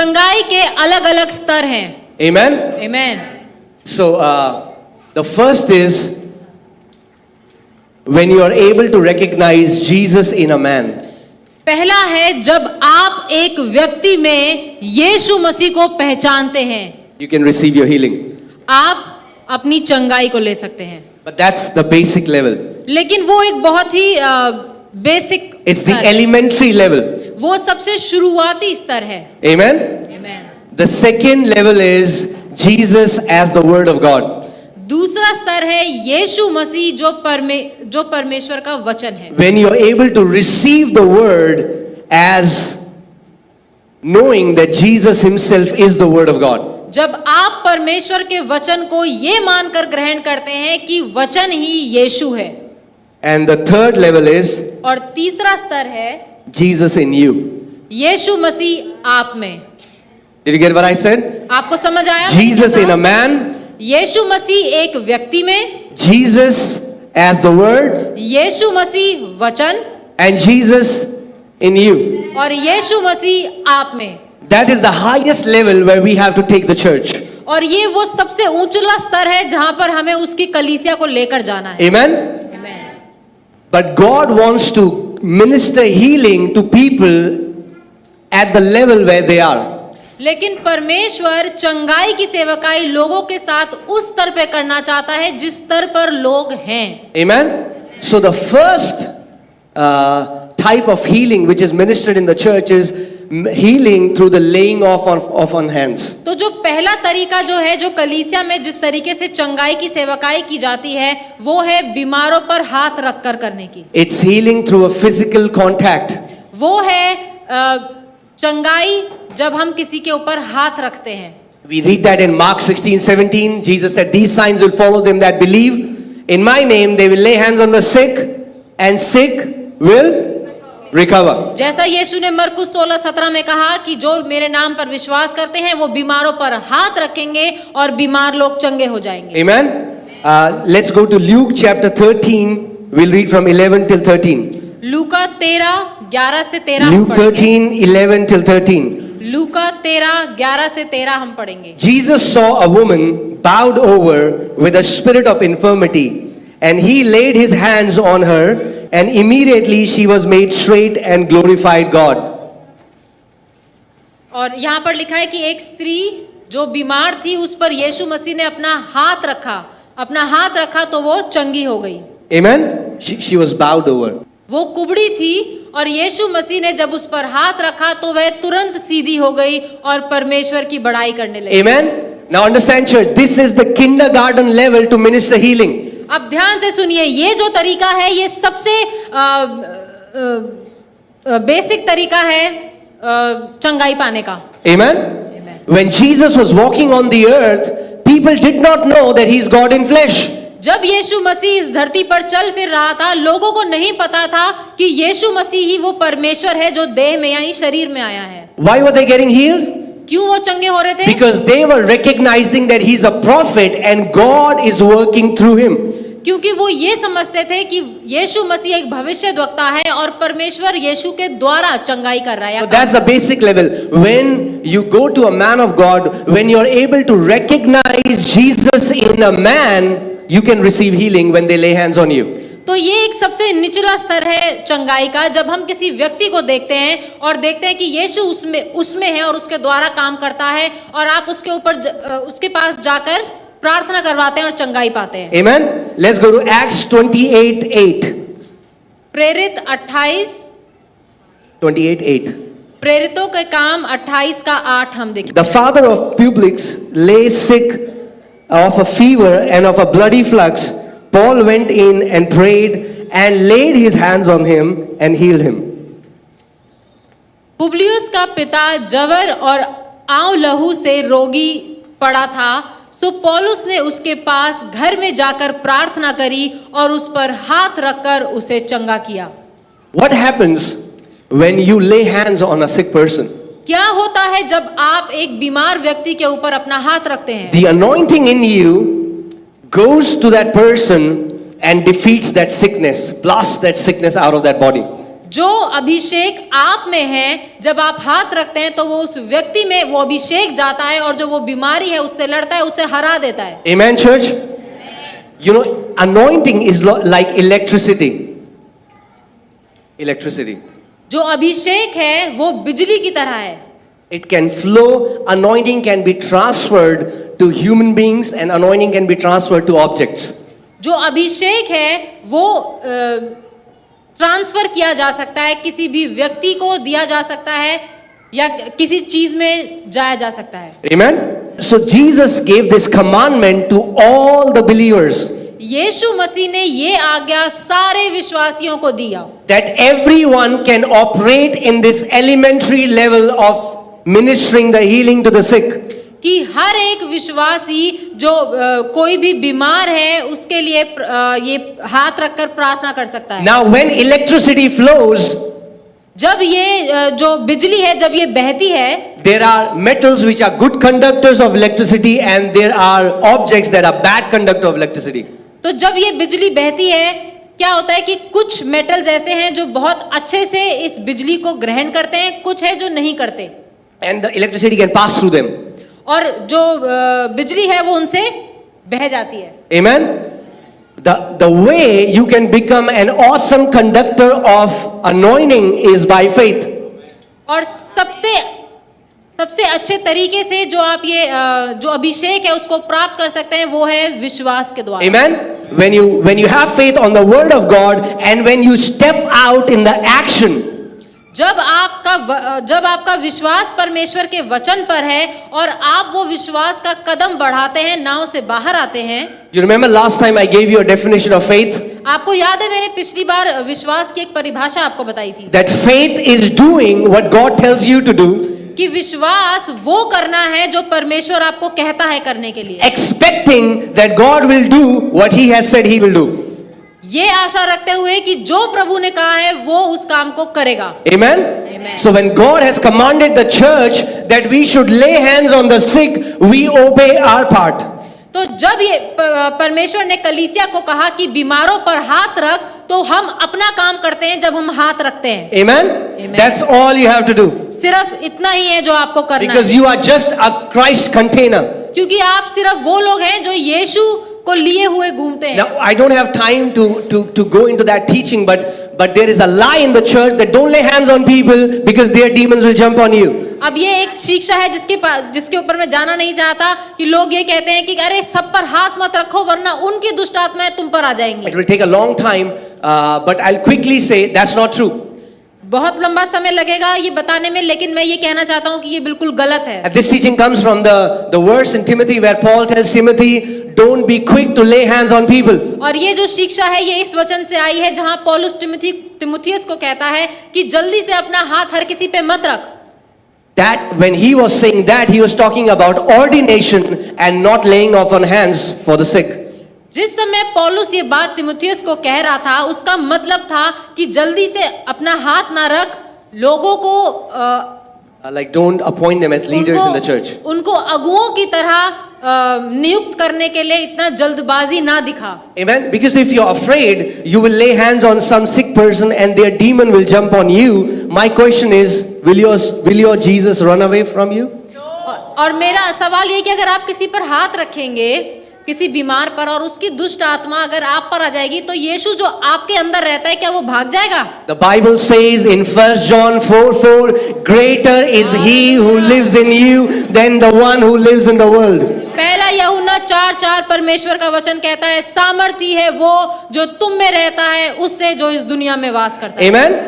चंगाई के अलग अलग स्तर हैं। Amen? Amen. So, the first is when you are able to recognize Jesus in a man. पहला है जब आप एक व्यक्ति में यीशु मसीह को पहचानते हैं, You can receive your healing. आप अपनी चंगाई को ले सकते हैं। But that's the basic level. लेकिन वो एक बहुत ही basic, It's the elementary level. वो सबसे शुरुआती स्तर है। Amen? Amen. The second level is Jesus as the Word of God. दूसरा स्तर है यीशु मसीह जो परमेश्वर का वचन है। When you're able to receive the Word as knowing that Jesus Himself is the Word of God. जब आप परमेश्वर के वचन को ये मानकर ग्रहण करते हैं कि वचन ही यीशु है। And the third level is और तीसरा स्तर है Jesus in you. यीशु मसीह आप में। Did you get what I said? आपको समझ आया? Jesus in a man, यीशु मसीह एक व्यक्ति में, Jesus as the Word, यीशु मसीह वचन, and Jesus in you. और यीशु मसीह आप में। That is the highest level where we have to take the church. और ये वो सबसे ऊंचला स्तर है जहां पर हमें उसकी कलीसिया को लेकर जाना है। Amen? Amen. But God wants to minister healing to people at the level where they are. लेकिन परमेश्वर चंगाई की सेवकाई लोगों के साथ उस स्तर पे करना चाहता है जिस स्तर पर लोग हैं। Amen? So the first type of healing which is ministered in the church is healing through the laying off of on hands. तो जो पहला तरीका जो है, जो कलीसिया में जिस तरीके से चंगाई की सेवकाई की जाती है, वो है बीमारों पर हाथ रखकर करने की। It's healing through a physical contact. वो है चंगाई जब हम किसी के ऊपर हाथ रखते हैं। We read that in Mark 16:17. Jesus said, "These signs will follow them that believe. In my name they will lay hands on the sick, and sick will recover." जैसा यीशु ने मरकुस 16:17 में कहा कि जो मेरे नाम पर विश्वास करते हैं वो बीमारों पर हाथ रखेंगे और बीमार लोग चंगे हो जाएंगे। Amen. Let's go to Luke chapter 13. We'll read from 11 till 13. लूका 13:11 से 13 हम Luke पढ़ेंगे। 13:11 till 13. लूका 13:11 से 13 हम पढ़ेंगे। Jesus saw a woman bowed over with a spirit of infirmity, and he laid his hands on her, and immediately she was made straight and glorified God. और यहाँ पर लिखा है कि एक स्त्री जो बीमार थी उस पर यीशु मसीह ने अपना हाथ रखा तो वो चंगी हो गई। Amen. She was bowed over. वो कुबड़ी थी और यीशु मसीह ने जब उस पर हाथ रखा तो वह तुरंत सीधी हो गई और परमेश्वर की बड़ाई करने लगी। Amen. Now understand, church, this is the kindergarten level to minister healing. अब ध्यान से सुनिए, ये जो तरीका है ये सबसे बेसिक तरीका है चंगाई पाने का। Amen. When Jesus was walking on the earth, people did not know that he's God in flesh. जब यीशु मसीह इस धरती पर चल फिर रहा था, लोगों को नहीं पता था कि यीशु मसीह ही वो परमेश्वर है जो देह में यानी शरीर में आया है। Why were they getting healed? क्यों वो चंगे हो रहे थे? Because they were recognizing that he's a prophet and God is working through him. क्योंकि वो ये समझते थे कि यीशु मसीह एक भविष्यद्वक्ता है और परमेश्वर यीशु के द्वारा चंगाई कर रहा है। So that's the basic level. When you go to a man of God, when you're able to recognize Jesus in a man, you can receive healing when they lay hands on you. तो ये एक सबसे निचला स्तर है चंगाई का, जब हम किसी व्यक्ति को देखते हैं और देखते हैं कि यीशु उसमें है और उसके द्वारा काम करता है और आप उसके ऊपर उसके पास जाकर प्रार्थना करवाते हैं और चंगाई पाते हैं। Amen. Let's go to Acts 28:8. प्रेरित 28:8. प्रेरितों के काम 28 का 8 हम देखें। The father of Publius lay sick of a fever and of a bloody flux. Paul went in and prayed and laid his hands on him and healed him. Publius का पिता जवर और आंव लहू से रोगी पड़ा था, सो पौलुस ने उसके पास घर में जाकर प्रार्थना करी और उस पर हाथ रखकर उसे चंगा किया। What happens when you lay hands on a sick person? क्या होता है जब आप एक बीमार व्यक्ति के ऊपर अपना हाथ रखते हैं? The anointing in you goes to that person and defeats that sickness, blasts that sickness out of that body. जो अभिषेक आप में है, जब आप हाथ रखते हैं तो वो उस व्यक्ति में वो अभिषेक जाता है और जो वो बीमारी है उससे लड़ता है, उससे हरा देता है। Amen, church? You know, anointing is like electricity. Electricity. जो अभिषेक है वो बिजली की तरह है। It can flow, anointing can be transferred to human beings and anointing can be transferred to objects. जो अभिषेक है वो ट्रांसफर किया जा सकता है, किसी भी व्यक्ति को दिया जा सकता है या किसी चीज में जाया जा सकता है। Amen? So Jesus gave this commandment to all the believers यीशु मसीह ने ये आज्ञा सारे विश्वासियों को दिया that everyone can operate in this elementary level of ministering the healing to the sick. कि हर एक विश्वासी जो कोई भी बीमार है उसके लिए ये हाथ रखकर प्रार्थना कर सकता है। Now when electricity flows, जब ये जो बिजली है जब ये बहती है, there are metals which are good conductors of electricity and there are objects that are bad conductor of electricity. तो जब ये बिजली बहती है क्या होता है कि कुछ मेटल्स ऐसे हैं जो बहुत अच्छे से इस बिजली को ग्रहण करते हैं, कुछ है जो नहीं करते, And the electricity can pass through them. और जो बिजली है वो उनसे बह जाती है। Amen? The way you can become an awesome conductor of anointing is by faith. और सबसे अच्छे तरीके से जो आप ये जो अभिषेक है उसको प्राप्त कर सकते हैं वो है विश्वास के द्वारा। Amen? When you have faith on the word of God and when you step out in the action, जब आपका विश्वास परमेश्वर के वचन पर है और आप वो विश्वास का कदम बढ़ाते हैं, नाव से बाहर आते हैं। You remember last time I gave you a definition of faith? आपको याद है मैंने पिछली बार विश्वास की एक परिभाषा आपको बताई थी। That faith is doing what God tells you to do. कि विश्वास वो करना है जो परमेश्वर आपको कहता है करने के लिए, Expecting that God will do what He has said He will do. ये आशा रखते हुए कि जो प्रभु ने कहा है वो उस काम को करेगा। Amen? Amen. So when God has commanded the church that we should lay hands on the sick, we obey our part. तो जब ये परमेश्वर ने कलीसिया को कहा कि बीमारों पर हाथ रख, तो हम अपना काम करते हैं जब हम हाथ रखते हैं। Amen? Amen. That's all you have to do. सिर्फ इतना ही है जो आपको करना Because है, you are just a Christ container. क्योंकि आप सिर्फ वो लोग हैं जो यीशु को लिए हुए घूमते हैं। Now I don't have time to go into that teaching, but there is a lie in the church that don't lay hands on people because their demons will jump on you. अब ये एक शिक्षा है जिसके ऊपर मैं जाना नहीं चाहता कि लोग ये कहते हैं कि अरे सब पर हाथ मत रखो वरना उनकी दुष्ट आत्माएं तुम पर आ जाएंगी। It will take a long time, but I'll quickly say that's not true. बहुत लंबा समय लगेगा ये बताने में, लेकिन मैं ये कहना चाहता हूँ कि ये बिल्कुल गलत है। And this teaching comes from the verse in Timothy where Paul tells Timothy, don't be quick to lay hands on people. और ये जो शिक्षा है ये इस वचन से आई है जहाँ पौलुस तिमुथियुस को कहता है कि जल्दी से अपना हाथ हर किसी पे मत रख। That when he was saying that, he was talking about ordination and not laying off on hands for the sick. जिस समय पौलुस ये बात तिमुथियुस को कह रहा था उसका मतलब था कि जल्दी से अपना हाथ ना रख, लोगों को Like don't appoint them as leaders in the church. उनको अगुओं की तरह नियुक्त करने के लिए इतना जल्दबाजी ना दिखा। Amen. Because if you're afraid, you will lay hands on some sick person and their demon will jump on you. My question is, will your Jesus run away from you? और मेरा सवाल ये कि अगर आप किसी पर हाथ रखेंगे किसी बीमार पर और उसकी दुष्ट आत्मा अगर आप पर आ जाएगी तो यीशु जो आपके अंदर रहता है क्या वो भाग जाएगा? The Bible says in 1 John 4:4, greater is he who lives in you than the one who lives in the world. पहला यूहन्ना 4:4 परमेश्वर का वचन कहता है सामर्थी है वो जो तुम में रहता है उससे जो इस दुनिया में वास करता है। Amen.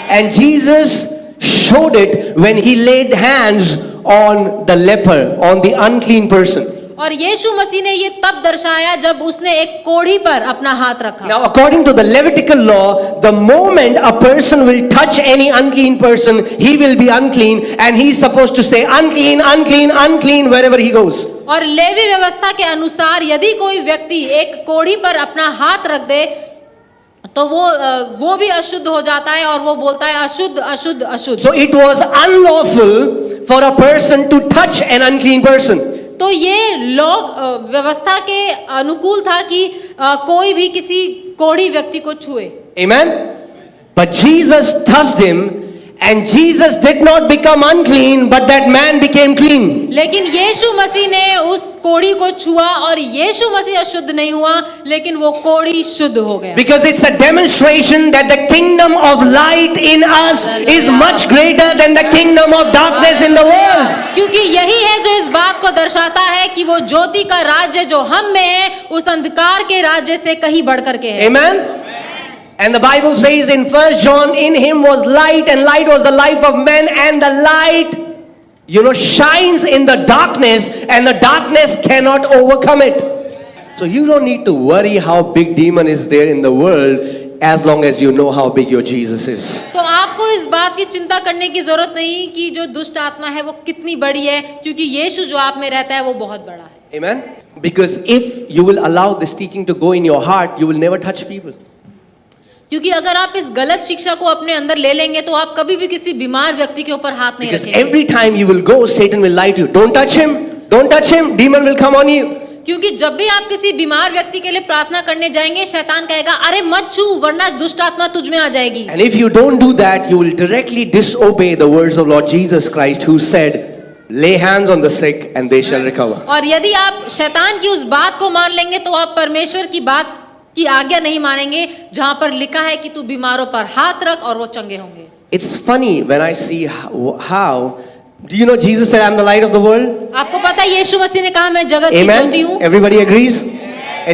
And Jesus showed it when he laid hands on the leper, on the unclean person. और यीशु मसीह ने ये तब दर्शाया जब उसने एक कोढ़ी पर अपना हाथ रखा। Now according to the Levitical law, the moment a person will touch any unclean person, he will be unclean and he is supposed to say unclean, unclean, unclean wherever he goes. और levy व्यवस्था के अनुसार यदि कोई व्यक्ति एक कोढ़ी पर अपना हाथ रख दे तो वो भी अशुद्ध हो जाता है और वो बोलता है अशुद्ध अशुद्ध अशुद्ध। So it was unlawful for a person to touch an unclean person. तो ये लोग व्यवस्था के अनुकूल था कि कोई भी किसी कोढ़ी व्यक्ति को छुए। Amen. But Jesus touched him, and Jesus did not become unclean, but that man became clean. लेकिन यीशु मसीह ने उस कोढ़ी को छुआ और यीशु मसीह अशुद्ध नहीं हुआ, लेकिन वो कोढ़ी शुद्ध हो गया। Because it's a demonstration that the kingdom of light in us is much greater than the kingdom of darkness in the world. क्योंकि यही है जो इस बात को दर्शाता है कि वो ज्योति का राज्य जो हम में है, उस अंधकार के राज्य से कहीं बढ़कर के है। Amen. And the Bible says in 1 John, in him was light, and light was the life of men, and the light, shines in the darkness, and the darkness cannot overcome it. So you don't need to worry how big demon is there in the world, as long as you know how big your Jesus is. तो आपको इस बात की चिंता करने की जरूरत नहीं कि जो दुष्ट आत्मा है वो कितनी बड़ी है, क्योंकि यीशु जो आप में रहता है वो बहुत बड़ा है। Amen. Because if you will allow this teaching to go in your heart, you will never touch people. क्योंकि अगर आप इस गलत शिक्षा को अपने अंदर ले लेंगे तो आप कभी भी किसी बीमार व्यक्ति के ऊपर हाथ नहीं Because रखेंगे। every time you will go, Satan will lie to you. Don't touch him. Don't touch him. Demon will come on you. क्योंकि जब भी आप किसी बीमार व्यक्ति के लिए प्रार्थना करने जाएंगे, शैतान कहेगा अरे मत छू वरना दुष्ट आत्मा तुझ में आ जाएगी। And if you don't do that, you will directly disobey the words of Lord Jesus Christ, who said, "Lay hands on the sick and they shall recover." और यदि आप शैतान की उस बात को मान लेंगे तो आप परमेश्वर की बात की आज्ञा नहीं मानेंगे, जहां पर लिखा है कि तू बीमारों पर हाथ रख और वो चंगे होंगे। It's funny when I see how. Do you know Jesus said, "I'm the light of the world"? आपको पता है यीशु मसीह ने कहा मैं जगत की Amen. ज्योति हूँ। Everybody agrees?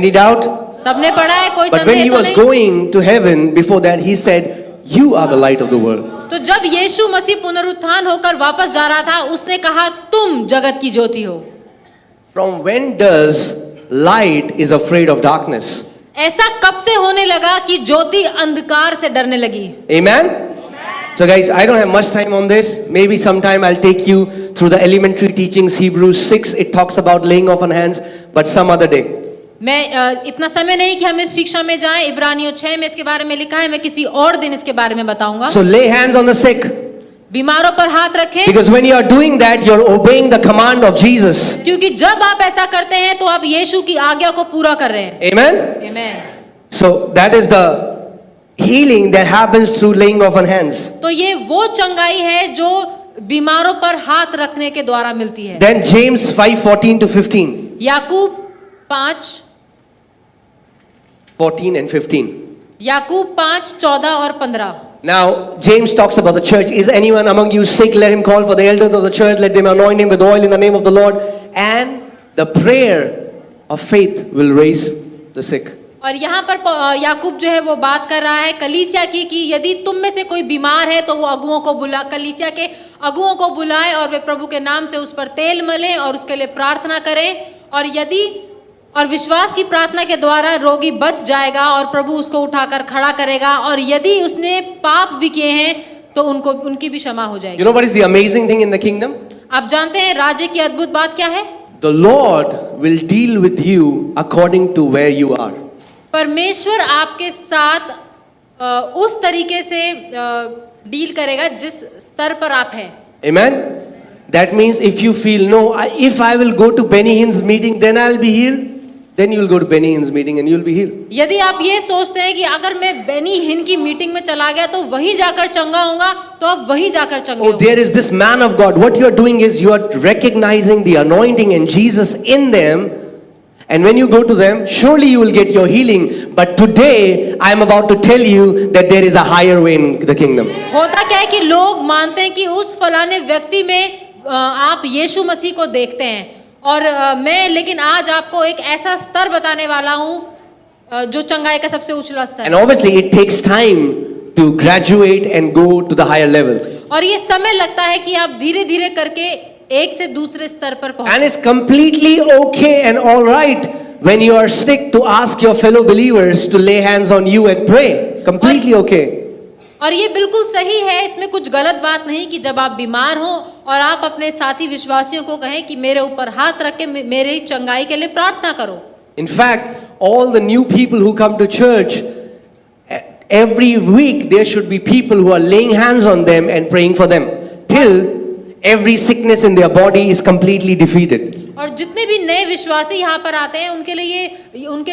Any doubt? सबने पढ़ा है, कोई But when संदेह he तो was नहीं। going to heaven, before that, he said, "You are the light of the world." तो जब यीशु मसीह पुनरुत्थान होकर वापस जा रहा था, उसने कहा तुम जगत की ज्योति हो। From when does light is afraid of darkness? ऐसा कब से होने लगा कि ज्योति अंधकार से डरने लगी? Amen? So guys, I don't have much time on this. Maybe sometime I'll take you through the elementary teachings. Hebrews 6, it talks about laying off on hands, but some other day. मैं इतना समय नहीं कि हम इस शिक्षा में जाएं। इब्रानियों 6 में इसके बारे में लिखा है, मैं किसी और दिन इसके बारे में बताऊंगा। So lay hands on the sick. बीमारों पर हाथ रखें, Because when you are doing that, you're obeying the command of Jesus. क्योंकि जब आप ऐसा करते हैं तो आप यीशु की आज्ञा को पूरा कर रहे हैं। Amen? आमीन। So that is the healing that happens through laying off on hands. तो ये वो चंगाई है जो बीमारों पर हाथ रखने के द्वारा मिलती है। Then James 5:14 to 15. Yakub 5 14 and 15. याकूब 5 14 और 15। Now, James talks about the church. Is anyone among you sick? Let him call for the elders of the church. Let them anoint him with oil in the name of the Lord. And the prayer of faith will raise the sick. और यहाँ पर याकूब जो है वो बात कर रहा है कलीसिया की कि यदि तुम में से कोई बीमार है तो वो अगुओं को कलीसिया के अगुओं को बुलाए और वे प्रभु के नाम से उस पर तेल मलें और उसके लिए प्रार्थना करें। और विश्वास की प्रार्थना के द्वारा रोगी बच जाएगा और प्रभु उसको उठाकर खड़ा करेगा, और यदि उसने पाप भी किए हैं तो उनकी भी क्षमा हो जाएगी। You know what is the amazing thing in the kingdom? आप जानते हैं राज्य की अद्भुत बात क्या है? The Lord will deal with you according to where you are. परमेश्वर आपके साथ उस तरीके से डील करेगा जिस स्तर पर आप हैं। Amen? That means if you feel, no, if I will go to Benny Hinn's meeting, then I'll be healed. Then you will go to Benny Hinn's meeting and you will be healed. यदि आप ये सोचते हैं कि अगर मैं बेनी हिन की मीटिंग में चला गया तो वहीं जाकर चंगा होगा, तो आप वहीं जाकर चंगे Oh, होंगे। there is this man of God. What you are doing is you are recognizing the anointing and Jesus in them. And when you go to them, surely you will get your healing. But today, I am about to tell you that there is a higher way in the kingdom. होता क्या है कि लोग मानते हैं कि उस फलाने व्यक्ति में आप यीशु मसीह को देखते हैं, और मैं लेकिन आज आपको एक ऐसा स्तर बताने वाला हूँ जो चंगाई का सबसे ऊंचा स्तर है। And obviously, it takes time to graduate and go to the higher level. और ये समय लगता है कि आप धीरे धीरे करके एक से दूसरे स्तर पर And पहुंचे। it's completely okay and all right when you are sick to ask your fellow believers to lay hands on you and pray. Completely okay. और ये बिल्कुल सही है, इसमें कुछ गलत बात नहीं कि जब आप बीमार हो और आप अपने साथी विश्वासियों को कहें कि मेरे ऊपर हाथ रख के मेरे चंगाई के लिए प्रार्थना करो। In fact, all the new people who come to church, every week there should be people who are laying hands on them and praying for them till every sickness in their body is completely defeated. और जितने भी नए विश्वासी यहाँ पर आते हैं उनके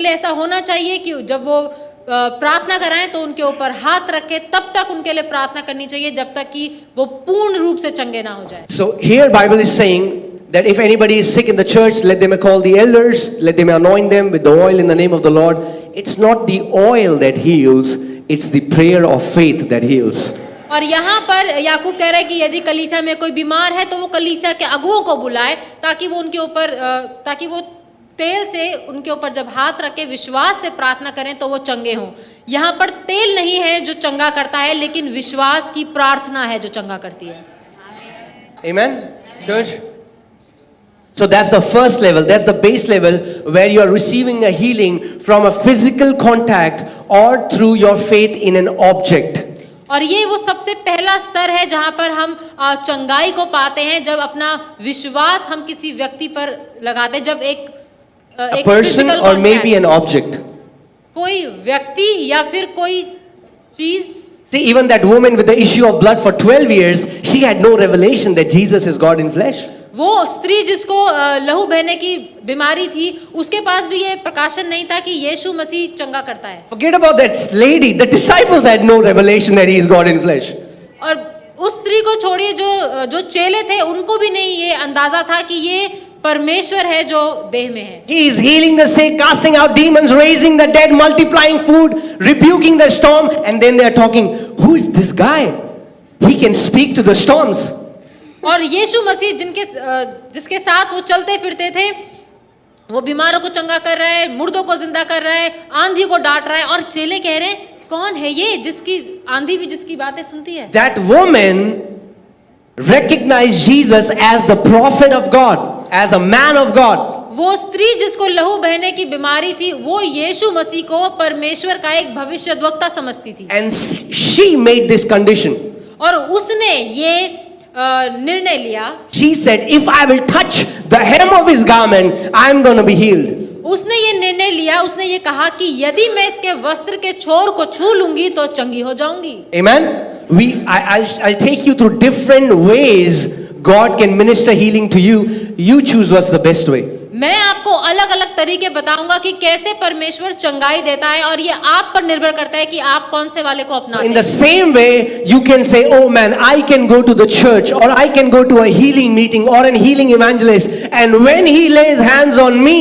लिए ऐसा होना चाहिए कि जब वो प्रार्थना कराएं तो उनके ऊपर हाथ रखें, तब तक उनके लिए प्रार्थना करनी चाहिए जब तक कि वो पूर्ण रूप से चंगे ना हो जाए। So here Bible is saying that if anybody is sick in the church, let them call the elders, let them anoint them with the oil in the name of the Lord. It's not the oil that heals, it's the prayer of faith that heals. और यहाँ पर याकूब कह रहा है कि यदि कलीसिया में कोई बीमार है तो वो कलीसिया के अगुओं को बुलाए ताकि वो उनके ऊपर ताकि वो तेल से उनके ऊपर जब हाथ रखे विश्वास से प्रार्थना करें तो वो चंगे हों। यहाँ पर तेल नहीं है जो चंगा करता है, लेकिन विश्वास की प्रार्थना है जो चंगा करती है। Amen, church? So that's the first level, that's the base level where you are receiving a healing from a physical contact or through your faith in an object. और ये वो सबसे पहला स्तर है जहाँ पर हम चंगाई को पाते हैं, जब अपना विश्वास हम किसी व्यक्ति पर लगाते हैं, जब एक A person physical or maybe contact, an object. कोई व्यक्ति या फिर कोई चीज। See, even that woman with the issue of blood for 12 years, she had no revelation that Jesus is God in flesh. वो स्त्री जिसको लहू बहने की बीमारी थी, उसके पास भी ये प्रकाशन नहीं था कि यीशु मसीह चंगा करता है। Forget about that lady. The disciples had no revelation that he is God in flesh. और उस स्त्री को छोड़िए, जो चेले थे उनको भी नहीं ये अंदाजा था कि ये परमेश्वर है जो देह में है। He is healing the sick, casting out demons, raising the dead, multiplying food, rebuking the storm, and then they are talking, who is this guy? He can speak to the storms. और यीशु मसीह जिसके साथ वो चलते फिरते थे, वो बीमारों को चंगा कर रहा है, मुर्दों को जिंदा कर रहा है, आंधी को डांट रहा है, और चेले कह रहे हैं कौन है ये जिसकी आंधी भी जिसकी बातें सुनती है। That woman recognized Jesus as the prophet of God, as a man of God. वो स्त्री जिसको लहू बहने की बीमारी थी, वो यीशु मसीह को परमेश्वर का एक भविष्यद्वक्ता समझती थी। And she made this condition. और उसने ये निर्णय लिया। She said, if I will touch the hem of his garment, I am going to be healed. उसने ये निर्णय लिया, उसने ये कहा कि यदि मैं इसके वस्त्र के छोर को छू लूंगी तो चंगी हो जाऊंगी। Amen. I'll take you through different ways God can minister healing to you. You choose what's the best way. मैं आपको अलग अलग तरीके बताऊंगा कि कैसे परमेश्वर चंगाई देता है, और ये आप पर निर्भर करता है कि आप कौन से वाले को अपनाते हैं। In the same way, you can say, oh man, I can go to the church, or I can go to a healing meeting or an healing evangelist, and when he lays hands on me,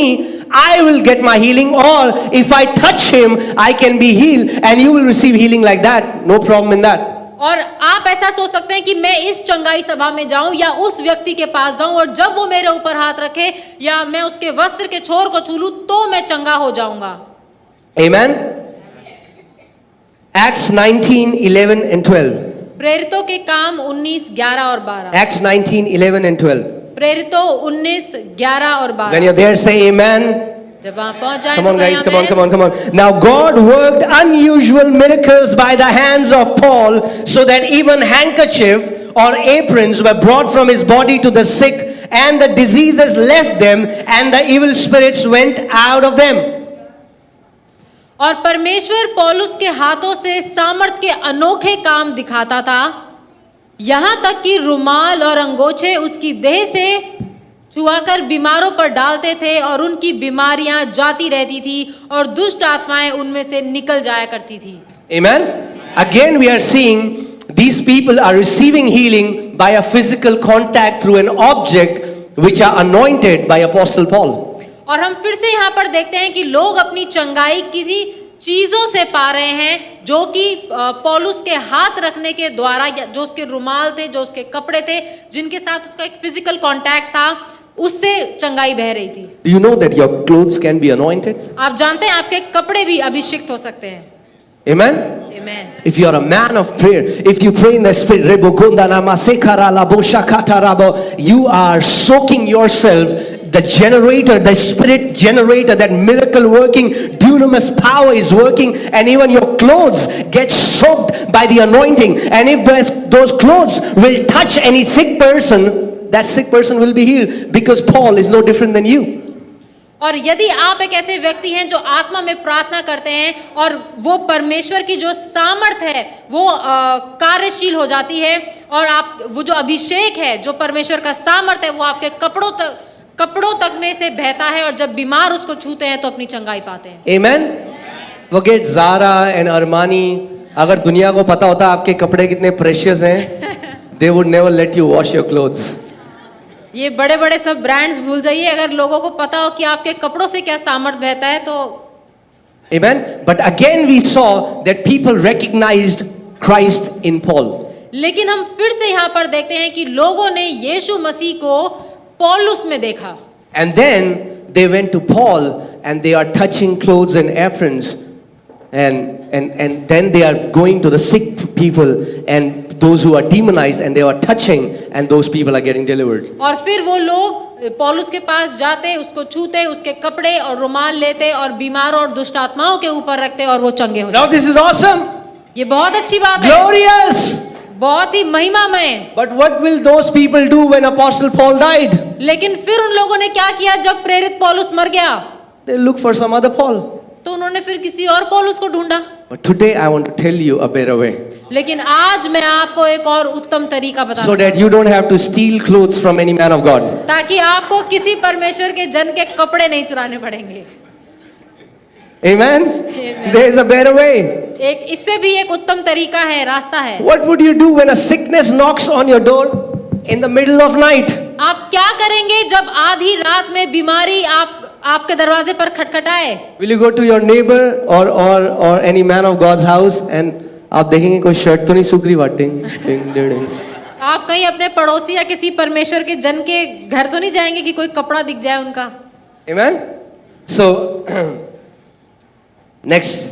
I will get my healing, or if I touch him, I can be healed, and you will receive healing like that. No problem in that. और आप ऐसा सोच सकते हैं कि मैं इस चंगाई सभा में जाऊं या उस व्यक्ति के पास जाऊं, और जब वो मेरे ऊपर हाथ रखे या मैं उसके वस्त्र के छोर को छू लूं तो मैं चंगा हो जाऊंगा। Amen. Acts 19:11 and 12. प्रेरितों के काम 19, 11 और 12। Acts 19:11 and 12. प्रेरितों 19, 11 और 12। When you're there, say amen. जब वहां पहुंच जाए Come तो on guys, कहें come on. Now God worked unusual miracles by the hands of Paul, so that even handkerchief or aprons were brought from his body to the sick, and the diseases left them, and the evil spirits went out of them. और परमेश्वर पौलुस के हाथों से सामर्थ के अनोखे काम दिखाता था, यहाँ तक कि रुमाल और अंगोछे उसकी देह से छुआकर बीमारों पर डालते थे, और उनकी बीमारियां जाती रहती थी और दुष्ट आत्माएं उनमें से निकल जाया करती थी। Amen. Again we are seeing these people are receiving healing by a physical contact through an object which are anointed by Apostle Paul. और हम फिर से यहाँ पर देखते हैं कि लोग अपनी चंगाई किसी चीजों से पा रहे हैं, जो कि पौलुस के हाथ रखने के द्वारा, जो उसके रुमाल थे, जो उसके कपड़े थे, जिनके साथ उसका एक फिजिकल कांटेक्ट था, उससे चंगाई बह रही थी। Do you know that your clothes can be anointed? आप जानते हैं आपके कपड़े भी अभिषिक्त हो सकते हैं। Amen. Amen. If you are a man of prayer, if you pray in the spirit, you are soaking yourself, the generator, the spirit generator, that miracle working, dunamis power is working, and even your clothes get soaked by the anointing. And if those clothes will touch any sick person, that sick person will be healed, because Paul is no different than you. और यदि आप एक ऐसे व्यक्ति हैं जो आत्मा में प्रार्थना करते हैं, और वो परमेश्वर की जो सामर्थ है वो कार्यशील हो जाती है, और आप वो जो अभिषेक है, जो परमेश्वर का सामर्थ है, वो आपके कपड़ों तक में से बहता है, और जब बीमार उसको छूते हैं तो अपनी चंगाई पाते हैं। Amen. Forget Zara and Armani. अगर दुनिया को पता होता आपके कपड़े कितने प्रेशियस हैं, they would never let you wash your clothes. ये बड़े बड़े सब ब्रांड्स भूल जाइए, अगर लोगों को पता हो कि आपके कपड़ों से क्या सामर्थ बहता है तो। Amen. But again we saw that people recognized Christ in Paul. लेकिन हम फिर से यहाँ पर देखते हैं कि लोगों ने यीशु मसीह को पौलुस में देखा। And then they went to Paul and they are touching clothes and aprons, and then they are going to the sick people and those who are demonized, and they are touching, and those people are getting delivered. और फिर वो लोग पौलुस के पास जाते, उसको छूते, उसके कपड़े और रुमाल लेते और बीमारों और दुष्ट आत्माओं के ऊपर रखते और वो चंगे हो Now जाते। this is awesome, ये बहुत अच्छी बात है, glorious. बहुत ही महिमामय। But what will those people do when Apostle Paul died? लेकिन फिर उन लोगों ने क्या किया जब प्रेरित पौलुस मर गया? They look for some other Paul. तो उन्होंने फिर किसी और पौलुस को ढूंढा। But today I want to tell you a better way, लेकिन आज मैं आपको एक और उत्तम तरीका बताऊं, so that you don't have to steal clothes from any man of God. ताकि आपको किसी परमेश्वर के जन के कपड़े नहीं चुराने पड़ेंगे। Amen. There is a better way. एक इससे भी एक उत्तम तरीका है, रास्ता है। What would you do when a sickness knocks on your door in the middle of night? आप क्या करेंगे जब आधी रात में बीमारी आपके दरवाजे पर खटखटाए? Will you go to your neighbor or any man of God's house and आप देखेंगे कोई शर्ट तो नहीं सूख रही वाटिंग? आप कहीं अपने पड़ोसी या किसी परमेश्वर के जन के घर तो नहीं जाएंगे कि कोई कपड़ा दिख जाए उनका? Amen. So next,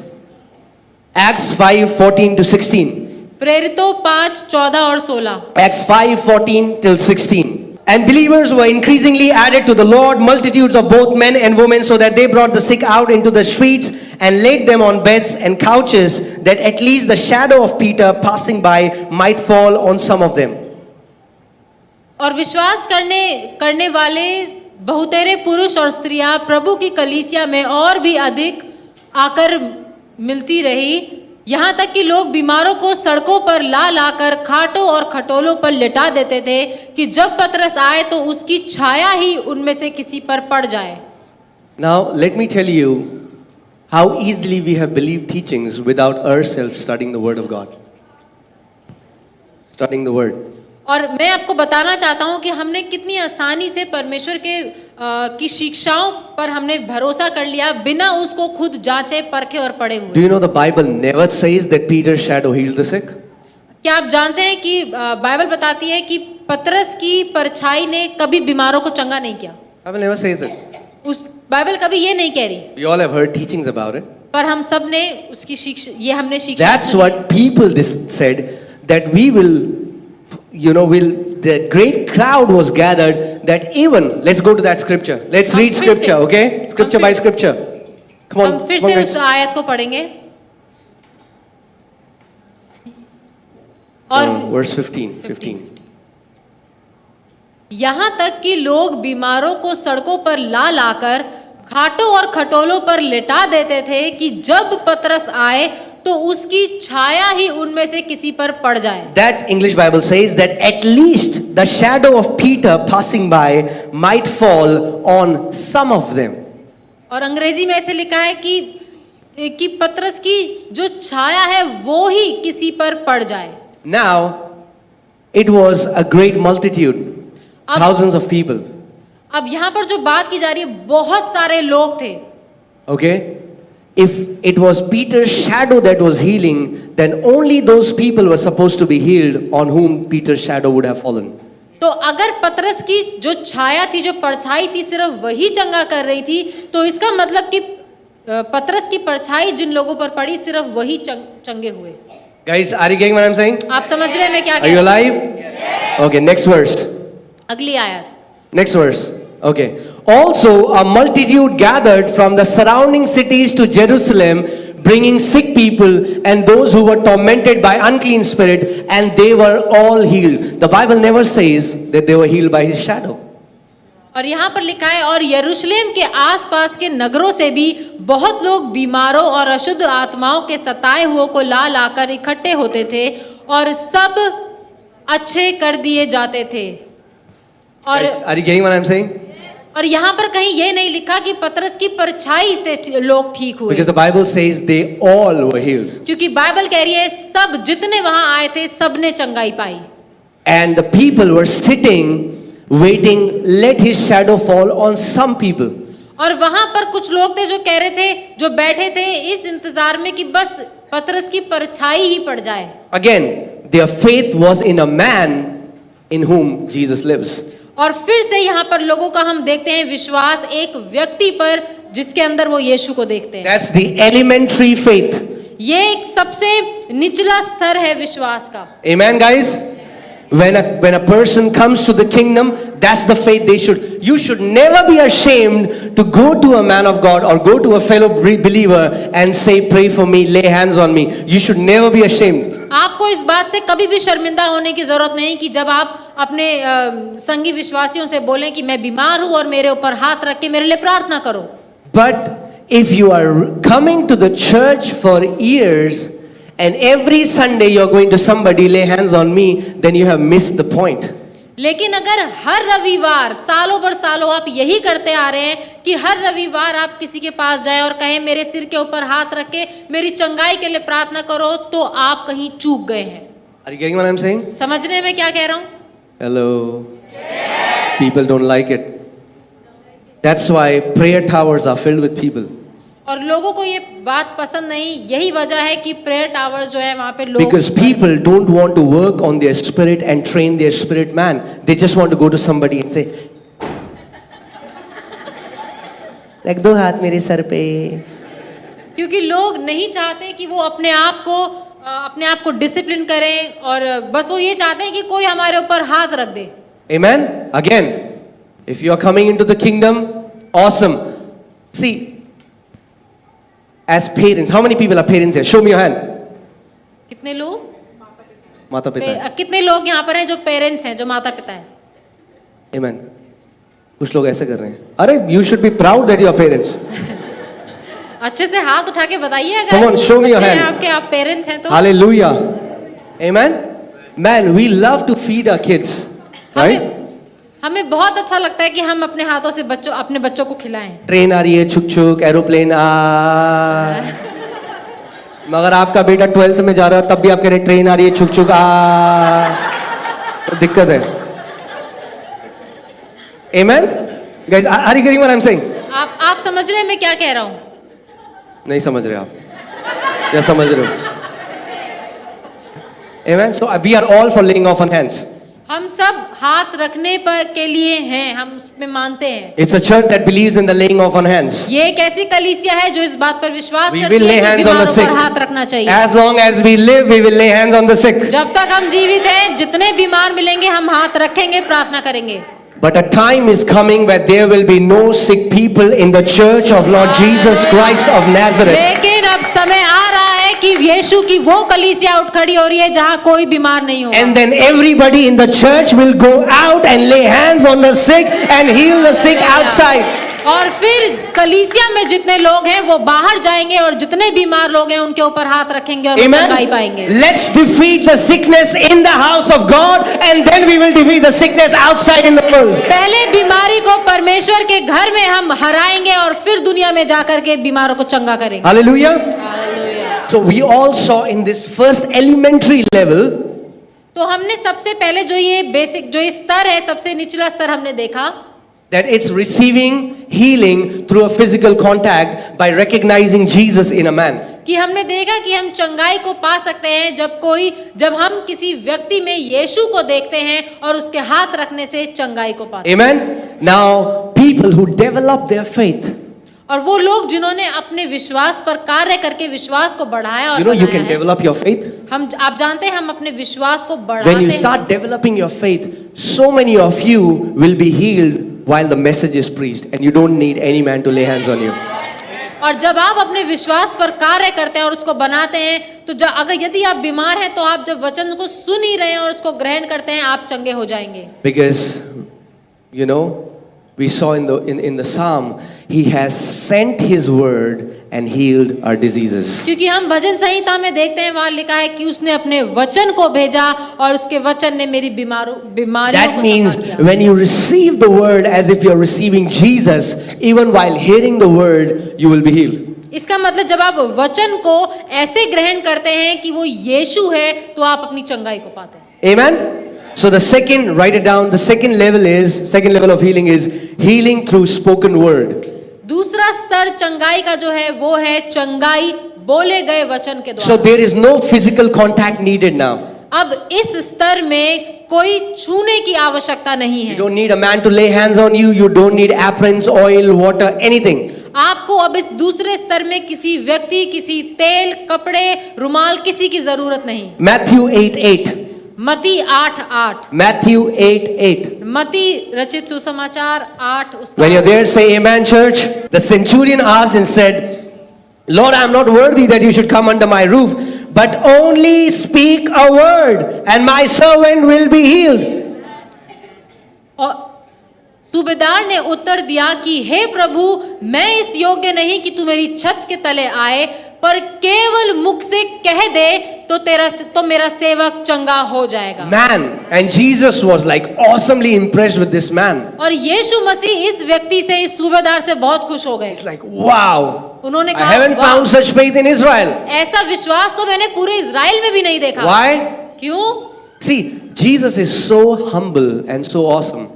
Acts 5:14 to 16. प्रेरितों 5:14 और 16। Acts 5:14 till 16. And believers were increasingly added to the Lord, multitudes of both men and women, so that they brought the sick out into the streets and laid them on beds and couches, that at least the shadow of Peter passing by might fall on some of them. और विश्वास करने वाले बहुतेरे पुरुष और स्त्रियां प्रभु की कलीसिया में और भी अधिक आकर मिलती रही, यहाँ तक कि लोग बीमारों को सड़कों पर ला लाकर खाटों और खटोलों पर लिटा देते थे कि जब पतरस आए तो उसकी छाया ही उनमें से किसी पर पड़ जाए। Now let me tell you how easily we have believed teachings without ourselves studying the word of God. Studying the word. और मैं आपको बताना चाहता हूं कि हमने कितनी आसानी से परमेश्वर की शिक्षाओं पर हमने भरोसा कर लिया बिना उसको खुद जांचे परखे और पढ़े हुए। Do you know the Bible never says that Peter's shadow healed the sick? क्या आप जानते हैं कि बाइबल बताती है कि पतरस की परछाई ने कभी बीमारों को चंगा नहीं किया? Bible never says it. उस बाइबल कभी ये नहीं कह रही, We all have heard teachings about it. पर हम सब ने उसकी शिक्षा, ये हमने शिक्षा That's सुनी। what people said, that we will, the great crowd was gathered, that even, let's go to that scripture. Let's read फिर से- scripture, okay? Scripture by scripture. Come on. हम फिर come on, से guys. उस आयत को पढ़ेंगे और Verse 15. यहाँ तक कि लोग बीमारों को सड़कों पर ला लाकर खाटों और खटोलों पर लिटा देते थे कि जब पतरस आए तो उसकी छाया ही उनमें से किसी पर पड़ जाए। That English Bible says that at least the shadow of Peter passing by might fall on some of them. और अंग्रेजी में ऐसे लिखा है कि पतरस की जो छाया है वो ही किसी पर पड़ जाए। Now, it was a great multitude, thousands of people. अब यहाँ पर जो बात की जा रही है, बहुत सारे लोग थे। Okay? If it was Peter's shadow that was healing, then only those people were supposed to be healed on whom Peter's shadow would have fallen. तो अगर पतरस की जो छाया थी, जो परछाई थी, सिर्फ वही चंगा कर रही थी, तो इसका मतलब कि पतरस की परछाई जिन लोगों पर पड़ी सिर्फ वही चंगे हुए। Guys, are you getting what I'm saying? आप समझ रहे हैं मैं क्या Are कह you रहा हूं? alive? Okay, next verse. अगली आयत। Next verse. Okay. Also, a multitude gathered from the surrounding cities to Jerusalem, bringing sick people and those who were tormented by unclean spirit, and they were all healed. The Bible never says that they were healed by his shadow. और यहाँ पर लिखा है, और यरूशलेम के आसपास के नगरों से भी बहुत लोग बीमारों और अशुद्ध आत्माओं के सताए हुओं को ला लाकर इकट्ठे होते थे और सब अच्छे कर दिए जाते थे। और Guys, are you getting what I'm saying? और यहाँ पर कहीं ये नहीं लिखा कि पतरस की परछाई से लोग ठीक हुए, Because the Bible says they all were healed. क्योंकि बाइबल कह रही है सब जितने वहां आए थे सबने चंगाई पाई। And the people were sitting, waiting, let his shadow fall on some people. और वहां पर कुछ लोग थे जो कह रहे थे, जो बैठे थे इस इंतजार में कि बस पतरस की परछाई ही पड़ जाए। Again, their faith was in a man in whom Jesus lives. और फिर से यहाँ पर लोगों का हम देखते हैं विश्वास एक व्यक्ति पर जिसके अंदर वो यीशु को देखते हैं। That's the elementary faith. ये एक सबसे निचला स्तर है विश्वास का। Amen, guys? When a person comes to the kingdom, that's the faith they should. You should never be ashamed to go to a man of God or go to a fellow believer and say, pray for me, lay hands on me. You should never be ashamed. आपको इस बात से कभी भी शर्मिंदा होने की जरूरत नहीं कि जब आप अपने संगी विश्वासियों से बोलें कि मैं बीमार हूं और मेरे ऊपर हाथ रख के मेरे लिए प्रार्थना करो। But if you are coming to the church for years and every Sunday you're going to somebody lay hands on me, then you have missed the point. लेकिन अगर हर रविवार सालों पर सालों आप यही करते आ रहे हैं कि हर रविवार आप किसी के पास जाएं और कहें मेरे सिर के ऊपर हाथ रख के मेरी चंगाई के लिए प्रार्थना करो, तो आप कहीं चूक गए हैं। Are you getting what I'm saying? समझने में क्या कह रहा हूं? Hello. People don't like it. That's why prayer towers are filled with people. और लोगों को ये बात पसंद नहीं, यही वजह है कि प्रेयर टावर्स जो है वहां पे लोग, Because people don't want to work on their spirit and train their spirit man. They just want to go to somebody and say, रख दो हाथ मेरे सर पे। क्योंकि लोग नहीं चाहते कि वो अपने आप को डिसिप्लिन करें और बस वो ये चाहते हैं कि कोई हमारे ऊपर हाथ रख दे। Amen? Again, if you are coming into the kingdom, awesome. See, as parents, how many people are parents here? Show me your hand. कितने लोग? माता पिता। कितने लोग यहाँ पर हैं जो पेरेंट्स हैं, जो माता पिता हैं? Amen. कुछ लोग ऐसे कर रहे हैं। अरे, you should be proud that you are parents. अच्छे से हाथ उठा के बताइए अगर Come on, show me your hand. आपके आप पेरेंट्स हैं तो। Hallelujah. Amen. Man, we love to feed our kids, right? हमें बहुत अच्छा लगता है कि हम अपने हाथों से अपने बच्चों को खिलाएं। ट्रेन आ रही है, छुक छुक, एरोप्लेन मगर आपका बेटा 12th में जा रहा है तब भी आप कह रहे हैं ट्रेन आ रही है, छुक छुक तो दिक्कत है। Amen? Guys, are you getting what I'm saying? आप समझ रहे हैं मैं क्या कह रहा हूँ? नहीं समझ रहे आप या समझ रहे हो? Amen? So we are all for laying off on hands. हम सब हाथ रखने के लिए हैं, हम उसमें मानते हैं। It's a church that believes in the laying off on hands. ये एक ऐसी कलीसिया है जो इस बात पर विश्वास We करती will lay है कि hands on the बीमारों sick. पर हाथ रखना चाहिए। As long as we live, we will lay hands on the sick. जब तक हम जीवित हैं, जितने बीमार मिलेंगे हम हाथ रखेंगे, प्रार्थना करेंगे। But a time is coming where there will be no sick people in the church of Lord Jesus Christ of Nazareth. लेकिन अब समय आ रहा है कि यीशु की वो कलीसिया उठ खड़ी हो रही है जहां कोई बीमार नहीं होगा। And then everybody in the church will go out and lay hands on the sick and heal the sick outside. और फिर कलीसिया में जितने लोग हैं वो बाहर जाएंगे और जितने बीमार लोग हैं उनके ऊपर हाथ रखेंगे और चंगाई पाएंगे। Let's defeat the sickness in the house of God and then we will defeat the sickness outside in the world. पहले बीमारी को परमेश्वर के घर में हम हराएंगे और फिर दुनिया में जाकर के बीमारों को चंगा करेंगे। Hallelujah. Hallelujah. So we all saw in this first elementary level, तो हमने सबसे पहले जो ये बेसिक जो स्तर है, सबसे निचला स्तर हमने देखा that it's receiving healing through a physical contact by recognizing Jesus in a man. कि हमने देखा कि हम चंगाई को पा सकते हैं जब हम किसी व्यक्ति में यीशु को देखते हैं और उसके हाथ रखने से चंगाई को पाते हैं। Amen. Now people who develop their faith, और वो लोग जिन्होंने अपने विश्वास पर कार्य करके विश्वास को बढ़ाया और you can बनाया है। develop your faith. आप जानते हैं हम अपने विश्वास को बढ़ाते When you हैं। start developing your faith, so many of you will be healed while the message is preached and you don't need any man to lay hands on you. और जब आप अपने विश्वास पर कार्य करते हैं और उसको बनाते हैं तो अगर यदि आप बीमार हैं तो आप जब वचन को सुन ही रहे हैं और उसको ग्रहण करते हैं आप चंगे हो जाएंगे। Because we saw in the psalm, he has sent his word and healed our diseases. क्योंकि हम भजन संहिता में देखते हैं, वहां लिखा है कि उसने अपने वचन को भेजा और उसके वचन ने मेरी बीमारियों That को means चंगा किया। when you receive the word as if you're receiving Jesus, even while hearing the word, you will be healed. इसका मतलब जब आप वचन को ऐसे ग्रहण करते हैं कि वो यीशु है, तो आप अपनी चंगाई को पाते हैं। Amen? So the second, write it down, the second level of healing is healing through spoken word. दूसरा स्तर चंगाई का जो है वो है चंगाई बोले गए वचन के So द्वारा। there is no physical contact needed now. अब इस स्तर में कोई छूने की आवश्यकता नहीं You है। don't need a man to lay hands on you. You don't need aprons, oil, water, anything. आपको अब इस दूसरे स्तर में किसी व्यक्ति, किसी तेल, कपड़े, रुमाल, किसी की जरूरत नहीं। Matthew 8:8. मती 8:8। Matthew 8:8. मती रचित सुसमाचार 8 उसका। When you're there, say amen, church. The centurion asked and said, Lord, I am not worthy that you should come under my roof, but only speak a word and my servant will be healed. और सूबेदार ने उत्तर दिया कि हे प्रभु, मैं इस योग्य नहीं कि तू मेरी छत के तले आए, पर केवल मुख से कह दे तो मेरा सेवक चंगा हो जाएगा। Man, and Jesus was like awesomely impressed with this man. और यीशु मसीह इस व्यक्ति से, इस सूबेदार से बहुत खुश हो गए। It's like, wow. उन्होंने I कहा, haven't "वाह, found such faith in Israel. ऐसा विश्वास तो मैंने पूरे इजराइल में भी नहीं देखा। Why? क्यों? See, Jesus is so humble and so awesome.